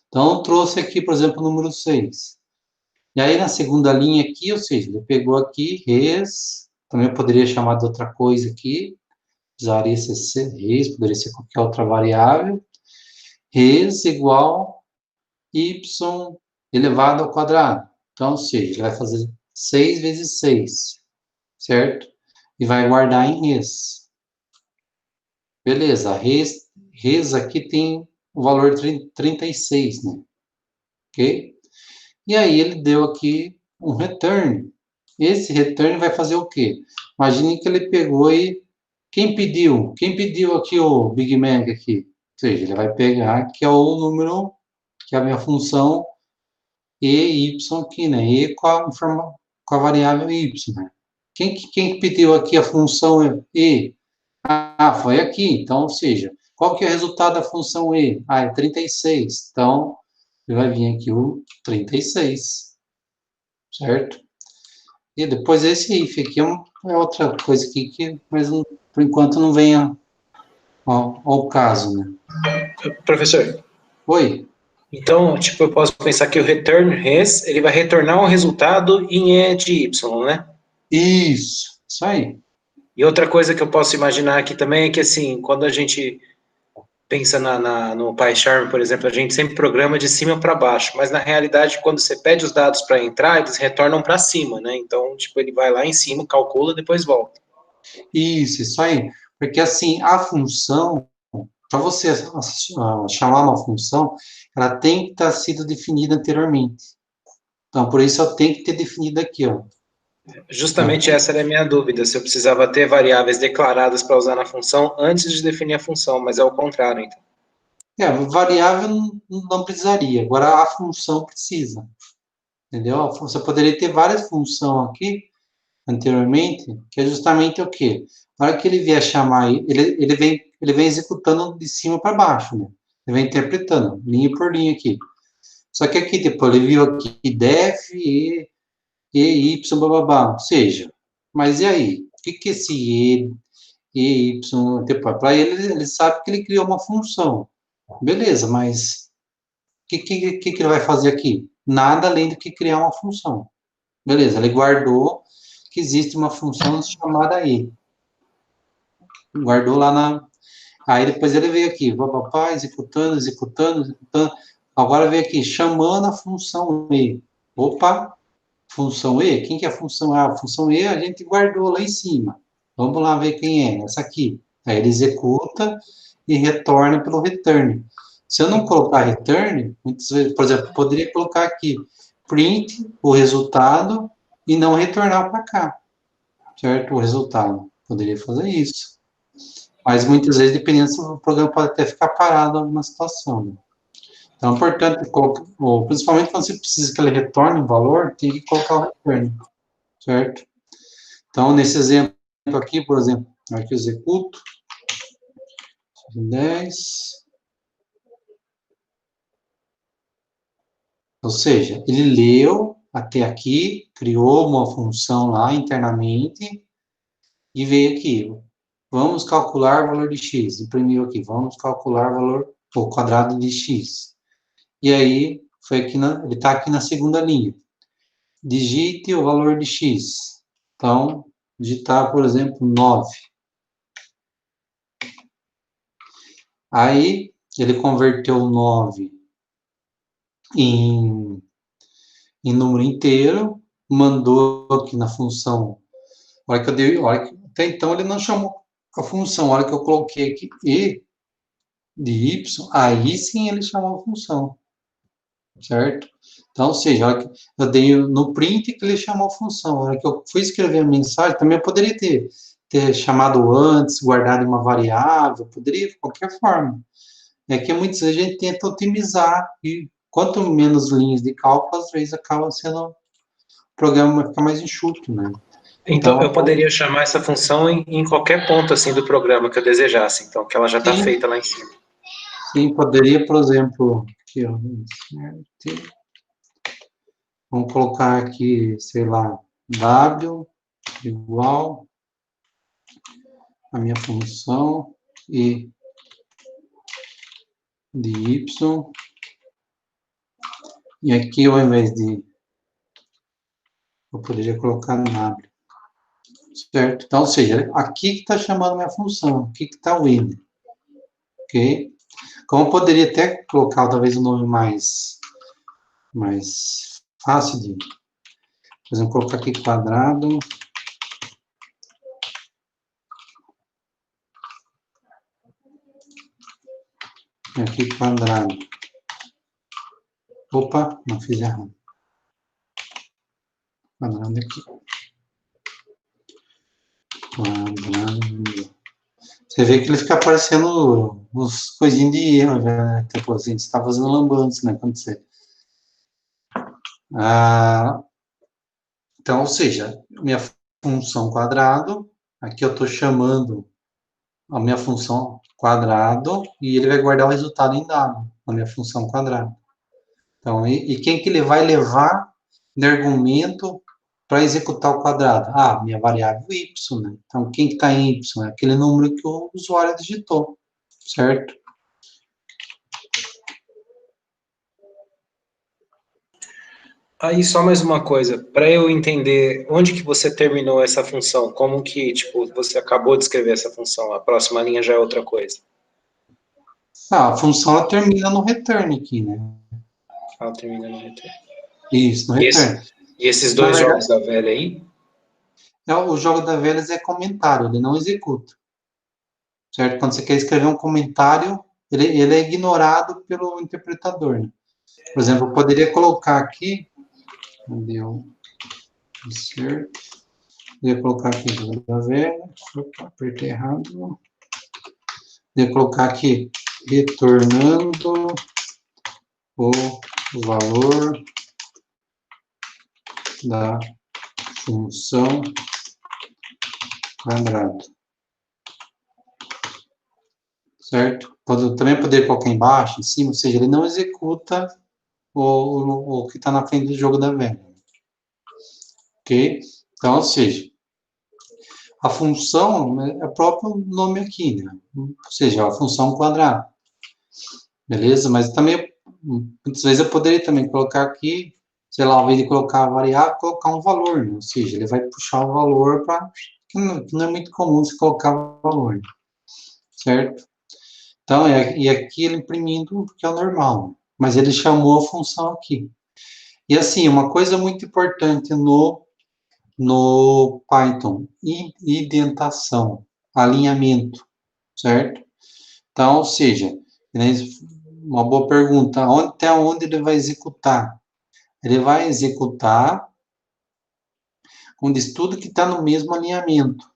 Então, eu trouxe aqui, por exemplo, o número 6. E aí, na segunda linha aqui, ou seja, ele pegou aqui, res, também eu poderia chamar de outra coisa aqui, precisaria ser res, poderia ser qualquer outra variável, res igual y elevado ao quadrado. Então, ou seja, ele vai fazer 6 vezes 6, certo? E vai guardar em res. Beleza, res aqui tem o valor 36, né? Ok? E aí ele deu aqui um return. Esse return vai fazer o quê? Imagine que ele pegou e... Quem pediu? Quem pediu aqui o Big Mac aqui? Ou seja, ele vai pegar que é o número, que é a minha função e y aqui, né? E com a variável y, né? Quem pediu aqui a função e? Ah, foi aqui. Então, ou seja, qual que é o resultado da função e? Ah, é 36. Então, ele vai vir aqui o 36, certo? E depois esse if aqui é outra coisa aqui que, mas por enquanto não vem ao caso, né? Professor. Oi? Então, tipo, eu posso pensar que o return res, ele vai retornar um resultado em E de Y, né? Isso aí. E outra coisa que eu posso imaginar aqui também é que, assim, quando a gente pensa no PyCharm, por exemplo, a gente sempre programa de cima para baixo, mas na realidade, quando você pede os dados para entrar, eles retornam para cima, né? Então, tipo, ele vai lá em cima, calcula, depois volta. Isso aí. Porque, assim, a função, para você chamar uma função, ela tem que estar sido definida anteriormente. Então, por isso, eu tenho que ter definido aqui, ó. Justamente essa era a minha dúvida, se eu precisava ter variáveis declaradas para usar na função antes de definir a função, mas é o contrário, então. Variável não precisaria, agora a função precisa, entendeu? Você poderia ter várias funções aqui, anteriormente, que é justamente o quê? Na hora que ele vier chamar, ele vem executando de cima para baixo, né? Ele vem interpretando, linha por linha aqui. Só que aqui, depois, ele viu aqui def, y, blá, ou seja, mas e aí? O que esse y, depois? Para ele sabe que ele criou uma função. Beleza, mas o que ele vai fazer aqui? Nada além do que criar uma função. Beleza, ele guardou que existe uma função chamada e. Guardou lá na... Aí depois ele veio aqui, papapá, executando. Agora veio aqui, chamando a função e. Opa, função e? Quem que é a função A? A função e a gente guardou lá em cima. Vamos lá ver quem é, essa aqui. Aí ele executa e retorna pelo return. Se eu não colocar return, muitas vezes, por exemplo, poderia colocar aqui print o resultado e não retornar para cá, certo? O resultado. Poderia fazer isso. Mas muitas vezes, dependendo, o programa pode até ficar parado em alguma situação. Né? Então, é importante, principalmente quando você precisa que ele retorne um valor, tem que colocar o return, certo? Então, nesse exemplo aqui, por exemplo, aqui eu executo, 10, ou seja, ele leu até aqui, criou uma função lá internamente e veio aqui. Vamos calcular o valor de x. Imprimiu aqui, vamos calcular o quadrado de x. E aí, ele está aqui na segunda linha. Digite o valor de x. Então, digitar, por exemplo, 9. Aí, ele converteu o 9 em número inteiro, mandou aqui na função. Até então ele não chamou a função. A hora que eu coloquei aqui e de y, aí sim ele chamou a função. Certo? Então, ou seja, a hora que eu dei no print que ele chamou a função. A hora que eu fui escrever a mensagem, também eu poderia ter chamado antes, guardado em uma variável, poderia, de qualquer forma. É que muitas vezes a gente tenta otimizar, e quanto menos linhas de cálculo, às vezes acaba sendo, o programa vai ficar mais enxuto, né? Então, eu poderia chamar essa função em qualquer ponto, assim, do programa que eu desejasse, então, que ela já está feita lá em cima. Sim, poderia, por exemplo, aqui, ó, vamos colocar aqui, sei lá, w igual a minha função e de y, e aqui ao invés de, eu poderia colocar w, certo? Então, ou seja, aqui que está chamando minha função, aqui que está o n, ok? Como eu poderia até colocar talvez um nome mais fácil de, por exemplo, colocar aqui quadrado, aqui quadrado. Opa, não fiz errado. Quadrado aqui. Quadrado. Você vê que ele fica aparecendo uns coisinhos de erro, né? Tipo assim, você está fazendo lambantes, né? Quando você... Então, ou seja, minha função quadrado, aqui eu estou chamando a minha função quadrado e ele vai guardar o resultado em W, a minha função quadrado. Então, e quem que ele vai levar de argumento para executar o quadrado? Ah, minha variável y, né? Então, quem que está em y? É aquele número que o usuário digitou, certo? Aí, só mais uma coisa, para eu entender onde que você terminou essa função, como que, tipo, você acabou de escrever essa função, a próxima linha já é outra coisa. A função ela termina no return aqui, né? Ela termina no return. Isso, no return. E esses dois jogos da velha aí? O jogo da velha é comentário, ele não executa. Certo? Quando você quer escrever um comentário, ele é ignorado pelo interpretador. Né? Por exemplo, eu poderia colocar aqui, cadê o insert? Poderia colocar aqui jogo da velha. Opa, apertei errado. Poderia colocar aqui retornando o valor da função quadrado. Certo? Também poderia colocar embaixo, em cima, ou seja, ele não executa o que está na frente do jogo da velha. Ok? Então, ou seja, a função é o próprio nome aqui, né? Ou seja, a função quadrada. Beleza? Mas também, muitas vezes eu poderia também colocar aqui, sei lá, ao invés de colocar a variável, colocar um valor, né? Ou seja, ele vai puxar o valor para... que não é muito comum se colocar valor, certo? Então, e aqui ele imprimindo, porque é o normal, mas ele chamou a função aqui. E assim, uma coisa muito importante no Python, indentação, alinhamento, certo? Então, ou seja, uma boa pergunta, até onde ele vai executar? Ele vai executar onde tudo que está no mesmo alinhamento,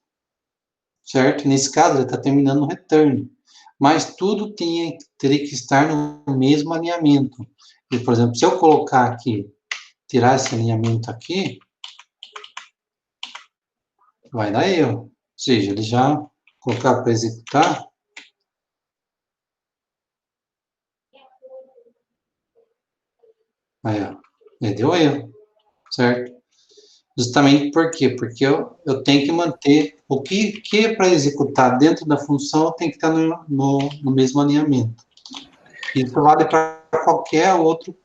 certo? Nesse caso, ele está terminando no return, mas tudo teria que estar no mesmo alinhamento. E, por exemplo, se eu colocar aqui, tirar esse alinhamento aqui, vai dar erro. Ou seja, ele já colocar para executar, aí, ó, ele deu erro, certo? Justamente por quê? Porque eu tenho que manter o que é para executar dentro da função, eu tenho que estar no mesmo alinhamento. Isso vale para qualquer outro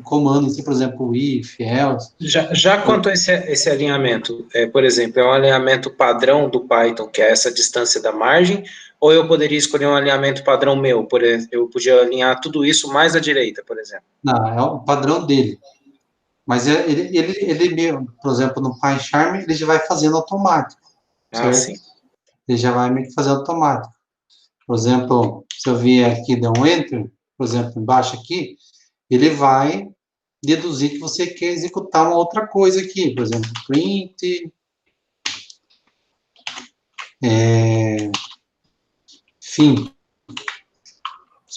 comando, assim, por exemplo, if, else. Já quanto a esse alinhamento, por exemplo, é um alinhamento padrão do Python, que é essa distância da margem, ou eu poderia escolher um alinhamento padrão meu? Por exemplo, eu podia alinhar tudo isso mais à direita, por exemplo. Não, é o padrão dele. Mas ele mesmo, por exemplo, no PyCharm, ele já vai fazendo automático, Ah, certo? sim. Ele já vai meio que fazer automático. Por exemplo, se eu vier aqui dar um Enter, por exemplo, embaixo aqui, ele vai deduzir que você quer executar uma outra coisa aqui, por exemplo, print, fim.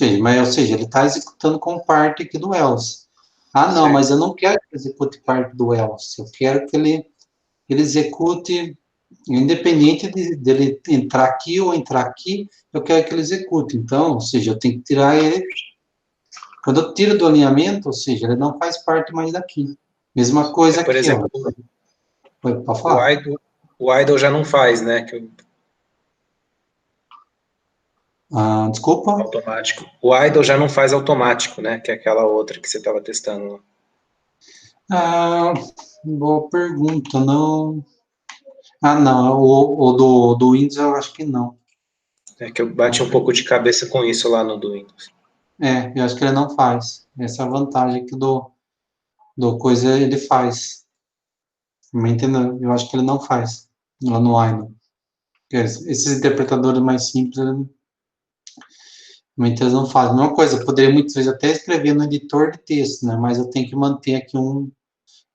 Ou seja, ele está executando com parte aqui do else. Ah, não, Certo. mas eu não quero que execute parte do else, eu quero que ele execute, independente dele entrar aqui ou entrar aqui, eu quero que ele execute. Então, ou seja, eu tenho que tirar ele. Quando eu tiro do alinhamento, ou seja, ele não faz parte mais daqui. Mesma coisa Por aqui, ó. exemplo, Pode falar. o idle já não faz, né? Desculpa. Automático. O idle já não faz automático, né? Que é aquela outra que você estava testando. Boa pergunta, não. Não, o do Windows eu acho que não. É que eu bati um pouco de cabeça com isso lá no do Windows. Eu acho que ele não faz. Essa é a vantagem que do coisa ele faz. Eu acho que ele não faz lá no Wine. Esses interpretadores mais simples, muitas vezes não fazem. Uma coisa, eu poderia muitas vezes até escrever no editor de texto, né? Mas eu tenho que manter aqui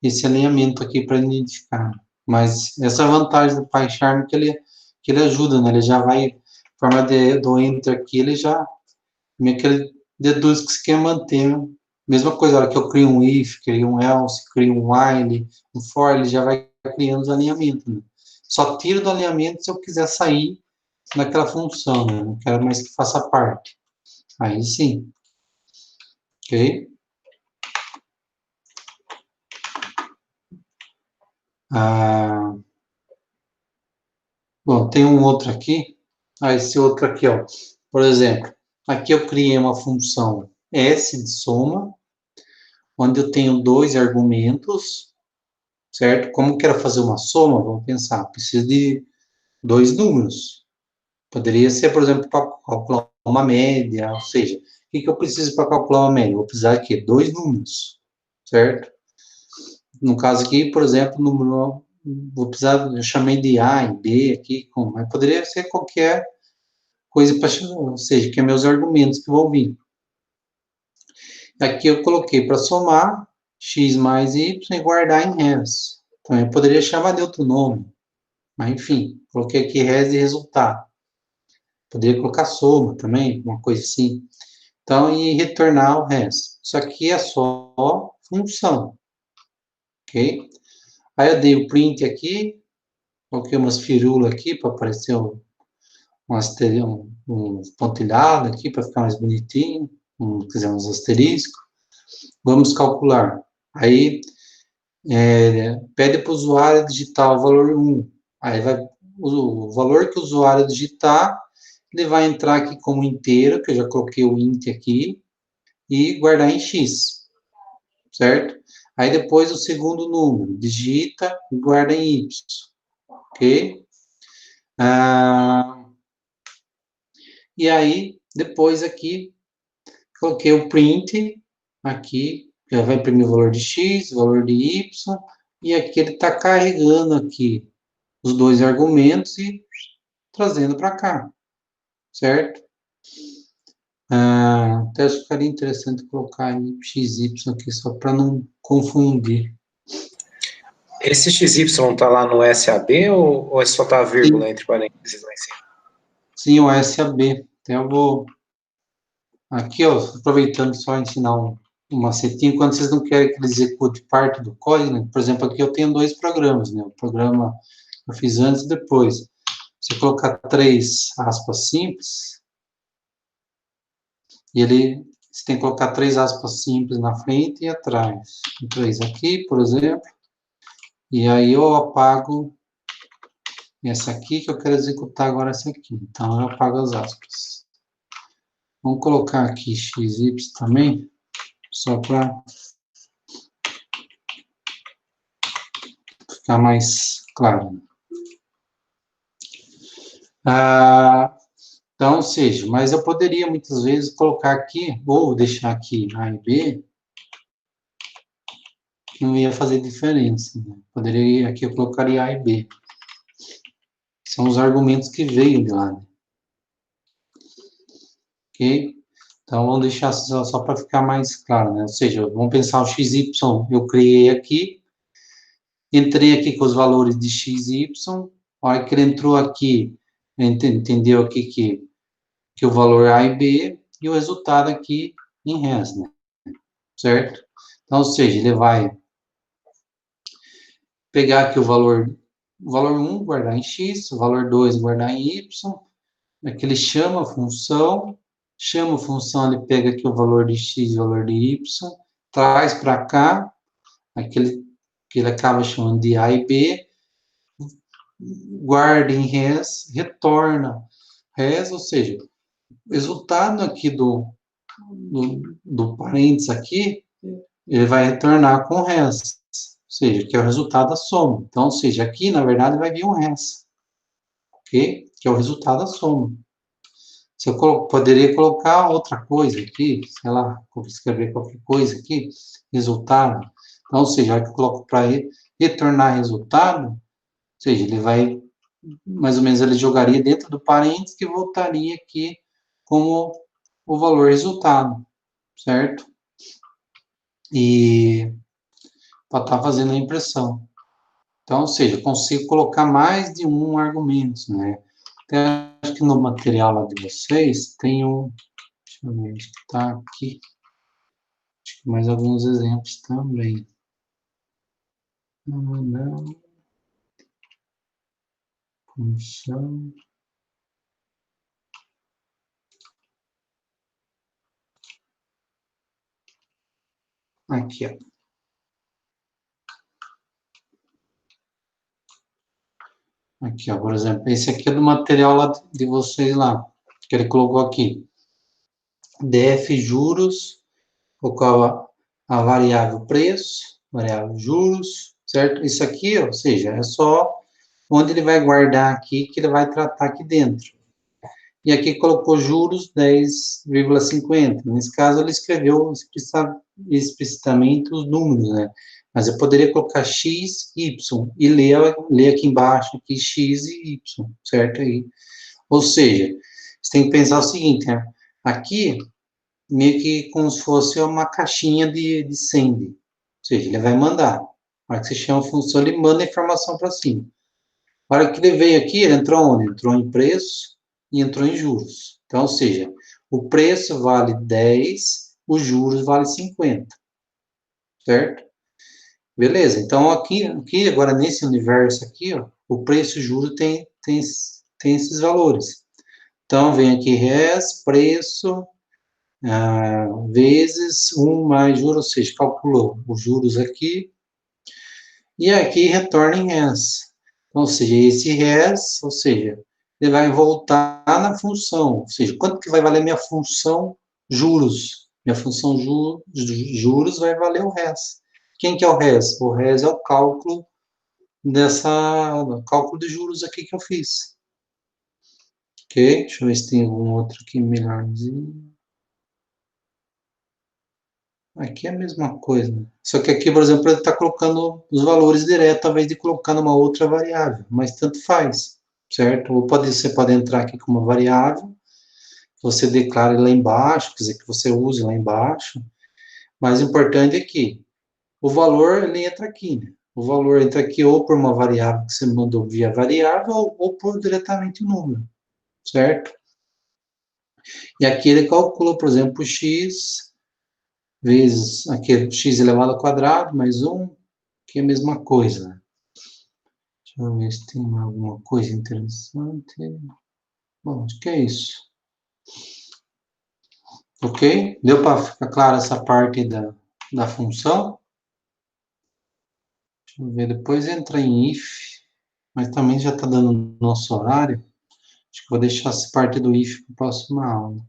esse alinhamento aqui para identificar. Mas essa vantagem do PyCharm que ele ajuda, né? Ele já vai, forma do enter aqui, ele já meio que ele deduz que você quer manter. Mesma coisa, a hora que eu crio um if, crio um else, crio um while, um for, ele já vai criando os alinhamentos. Né? Só tiro do alinhamento se eu quiser sair naquela função, né? Não quero mais que faça parte. Aí sim. Ok? Bom, tem um outro aqui. Esse outro aqui, ó. Por exemplo, aqui eu criei uma função S de soma, onde eu tenho dois argumentos, certo? Como eu quero fazer uma soma, vamos pensar, preciso de dois números. Poderia ser, por exemplo, para calcular uma média, ou seja, o que eu preciso para calcular uma média? Vou precisar de quê? Dois números, certo? No caso aqui, por exemplo, vou precisar, eu chamei de A e B aqui, mas poderia ser qualquer coisa para, ou seja, que é meus argumentos que vão vir. Aqui eu coloquei para somar x mais y e guardar em res. Também poderia chamar de outro nome, Mas, enfim, coloquei aqui res e resultado. Poderia colocar soma também, uma coisa assim. Então, e retornar o res. Isso aqui é só função, ok? Aí eu dei o print aqui, coloquei umas firulas aqui para aparecer um pontilhado aqui para ficar mais bonitinho, quer dizer, uns asteriscos. Vamos calcular. Aí, pede para o usuário digitar o valor 1. Aí, o valor que o usuário digitar, ele vai entrar aqui como inteiro, que eu já coloquei o int aqui, e guardar em x, certo? Aí, depois, o segundo número, digita e guarda em y, ok? E aí, depois aqui, coloquei o print aqui, já vai imprimir o valor de x, o valor de y, e aqui ele está carregando aqui os dois argumentos e trazendo para cá, certo? Até acho que ficaria interessante colocar em XY aqui, só para não confundir. Esse XY está lá no SAB ou é só tá a vírgula entre parênteses lá em cima? Sim, o SAB. Então eu vou... Aqui, ó, aproveitando só ensinar um macetinho, quando vocês não querem que ele execute parte do código, né? Por exemplo, aqui eu tenho dois programas, né? O programa eu fiz antes e depois. Você colocar 3 aspas simples, e você tem que colocar 3 aspas simples na frente e atrás. 3 aqui, por exemplo, e aí eu apago essa aqui, que eu quero executar agora essa aqui. Então, eu apago as aspas. Vamos colocar aqui XY também, só para ficar mais claro. Então, ou seja, mas eu poderia muitas vezes colocar aqui, ou deixar aqui A e B, que não ia fazer diferença. Né? Poderia, aqui eu colocaria A e B. São os argumentos que veio de lá. Né? Ok? Então, vamos deixar só para ficar mais claro, né? Ou seja, vamos pensar o XY, eu criei aqui, entrei aqui com os valores de x e y, a hora que ele entrou aqui, entendeu aqui que o valor A e B, e o resultado aqui em res, né? Certo? Então, ou seja, ele vai pegar aqui o valor 1, guardar em x, o valor 2, guardar em y, aqui ele chama a função, ele pega aqui o valor de x e o valor de y, traz para cá, aquele que ele acaba chamando de A e B, guarda em res, retorna res, ou seja, o resultado aqui do parênteses aqui, ele vai retornar com res, ou seja, que é o resultado da soma. Então, ou seja, aqui, na verdade, vai vir um res, ok? Que é o resultado da soma. Se eu poderia colocar outra coisa aqui, sei lá, escrever qualquer coisa aqui, resultado. Então, ou seja, que eu coloco para retornar resultado, ou seja, ele vai, mais ou menos, ele jogaria dentro do parênteses que voltaria aqui como o valor resultado, certo? E para estar fazendo a impressão. Então, ou seja, eu consigo colocar mais de um argumento, né? Até acho que no material lá de vocês tem um, deixa eu ver, acho que está aqui, acho que mais alguns exemplos também. Não, função. Aqui, ó. Aqui, ó, por exemplo, esse aqui é do material lá de vocês lá, que ele colocou aqui. DF juros, colocou a variável preço, variável juros, certo? Isso aqui, ou seja, é só onde ele vai guardar aqui, que ele vai tratar aqui dentro. E aqui colocou juros 10,50. Nesse caso, ele escreveu explicitamente os números, né? Mas eu poderia colocar x, y, e ler aqui embaixo, aqui x e y, certo? Aí. Ou seja, você tem que pensar o seguinte, né? Aqui, meio que como se fosse uma caixinha de send. Ou seja, ele vai mandar. Na hora que você chama a função, ele manda a informação para cima. A hora que ele veio aqui, ele entrou onde? Entrou em preço e entrou em juros. Então, ou seja, o preço vale 10, os juros vale 50, certo? Beleza, então aqui agora nesse universo aqui, ó, o preço e o juro tem esses valores. Então, vem aqui res, preço, vezes 1 mais juros, ou seja, calculou os juros aqui, e aqui retorna em res. Ou seja, esse res, ou seja, ele vai voltar na função, ou seja, quanto que vai valer minha função juros? Minha função juros vai valer o res. Quem que é o res? O res é o cálculo cálculo de juros aqui que eu fiz. Ok? Deixa eu ver se tem algum outro aqui melhorzinho. Aqui é a mesma coisa. Só que aqui, por exemplo, ele está colocando os valores direto, ao invés de colocar numa outra variável. Mas tanto faz, certo? Ou você pode entrar aqui com uma variável, você declara lá embaixo, quer dizer, que você use lá embaixo. Mas o importante é que o valor, ele entra aqui, né? O valor entra aqui ou por uma variável que você mandou via variável, ou por diretamente o número, certo? E aqui ele calcula, por exemplo, x vezes aqui, x elevado ao quadrado, mais 1, que é a mesma coisa, né? Deixa eu ver se tem alguma coisa interessante. Bom, acho que é isso. Ok? Deu para ficar clara essa parte da função? Deixa eu ver, depois entra em if, mas também já está dando nosso horário. Acho que vou deixar essa parte do if para a próxima aula.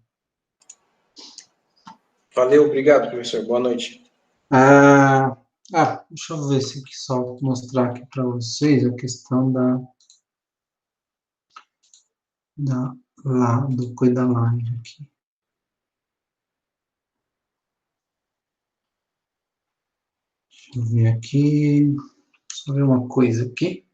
Valeu, obrigado, professor. Boa noite. Deixa eu ver se aqui só mostrar aqui para vocês a questão do coisa da live aqui. Deixa eu ver aqui, só ver uma coisa aqui.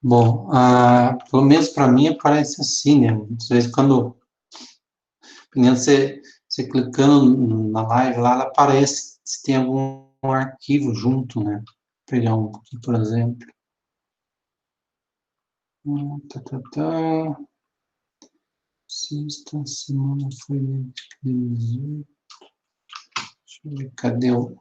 Bom, pelo menos para mim aparece assim, né? Às vezes quando você clicando na live lá, ela aparece se tem algum arquivo junto, né? Vou pegar um aqui, por exemplo. Sexta semana foi de 18. Deixa eu ver, cadê o.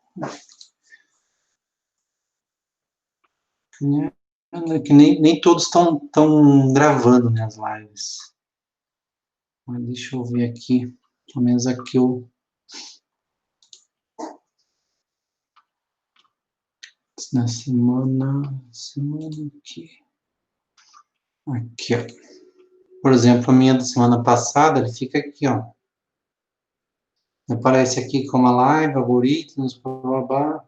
Que nem todos estão gravando, né, as lives. Mas deixa eu ver aqui. Pelo menos aqui eu. Na semana aqui. Aqui, ó. Por exemplo, a minha da semana passada, ele fica aqui, ó. Aparece aqui como a live, algoritmos, blá, blá, blá.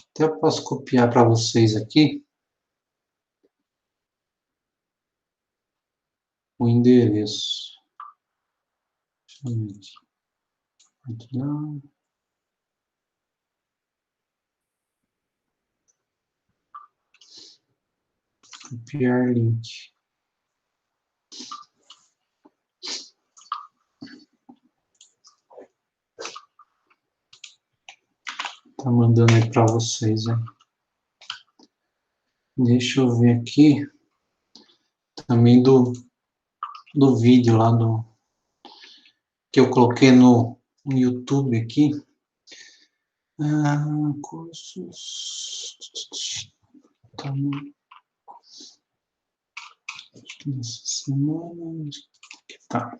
Até eu posso copiar para vocês aqui o endereço. Deixa eu ver aqui. Copiar link. Tá mandando aí para vocês, né? Deixa eu ver aqui também do vídeo lá que eu coloquei no YouTube aqui. Cursos. Tá, essa semana. Aqui tá.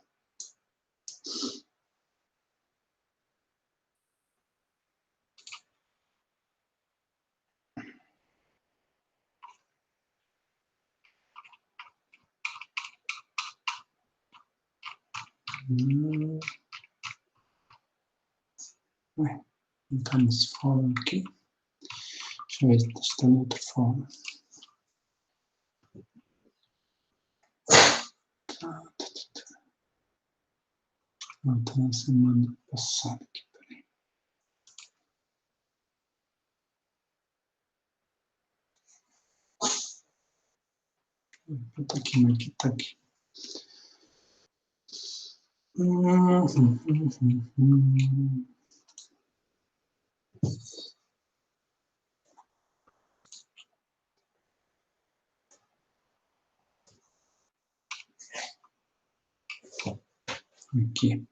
Ué, não está nesse fórum aqui. Deixa eu ver se está em outro fórum. Não, está na semana passada aqui, peraí. Tá aqui, tá aqui. Aqui.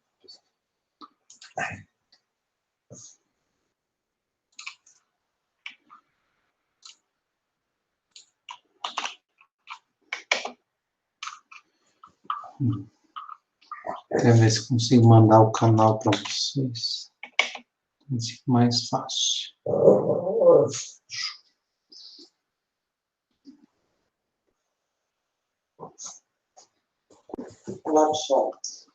Quero ver se consigo mandar o canal para vocês. Fica mais fácil. Lá no chat.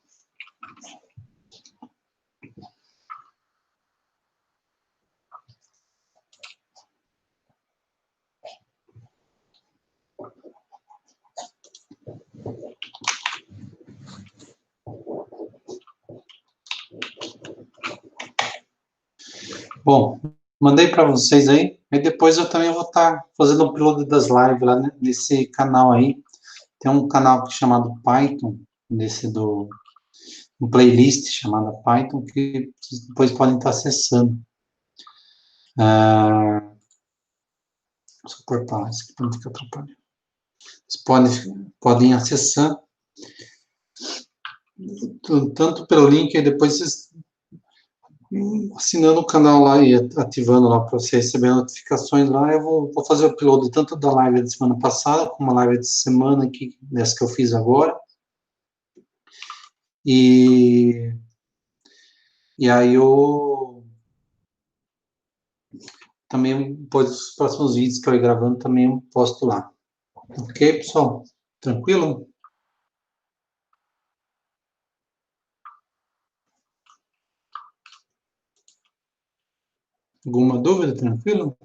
Bom, mandei para vocês aí, e depois eu também vou estar fazendo o upload das lives lá nesse canal aí. Tem um canal chamado Python, um playlist chamada Python, que vocês depois podem estar acessando. Só cortar isso aqui para não ficar atrapalhando. Vocês podem acessar tanto pelo link, e depois vocês assinando o canal lá e ativando lá para você receber notificações lá. Eu vou fazer o upload tanto da live da semana passada, como a live de semana aqui, dessa que eu fiz agora. E aí eu também, depois dos próximos vídeos que eu ir gravando, também eu posto lá. Ok, pessoal? Tranquilo? Alguma dúvida? Tranquilo?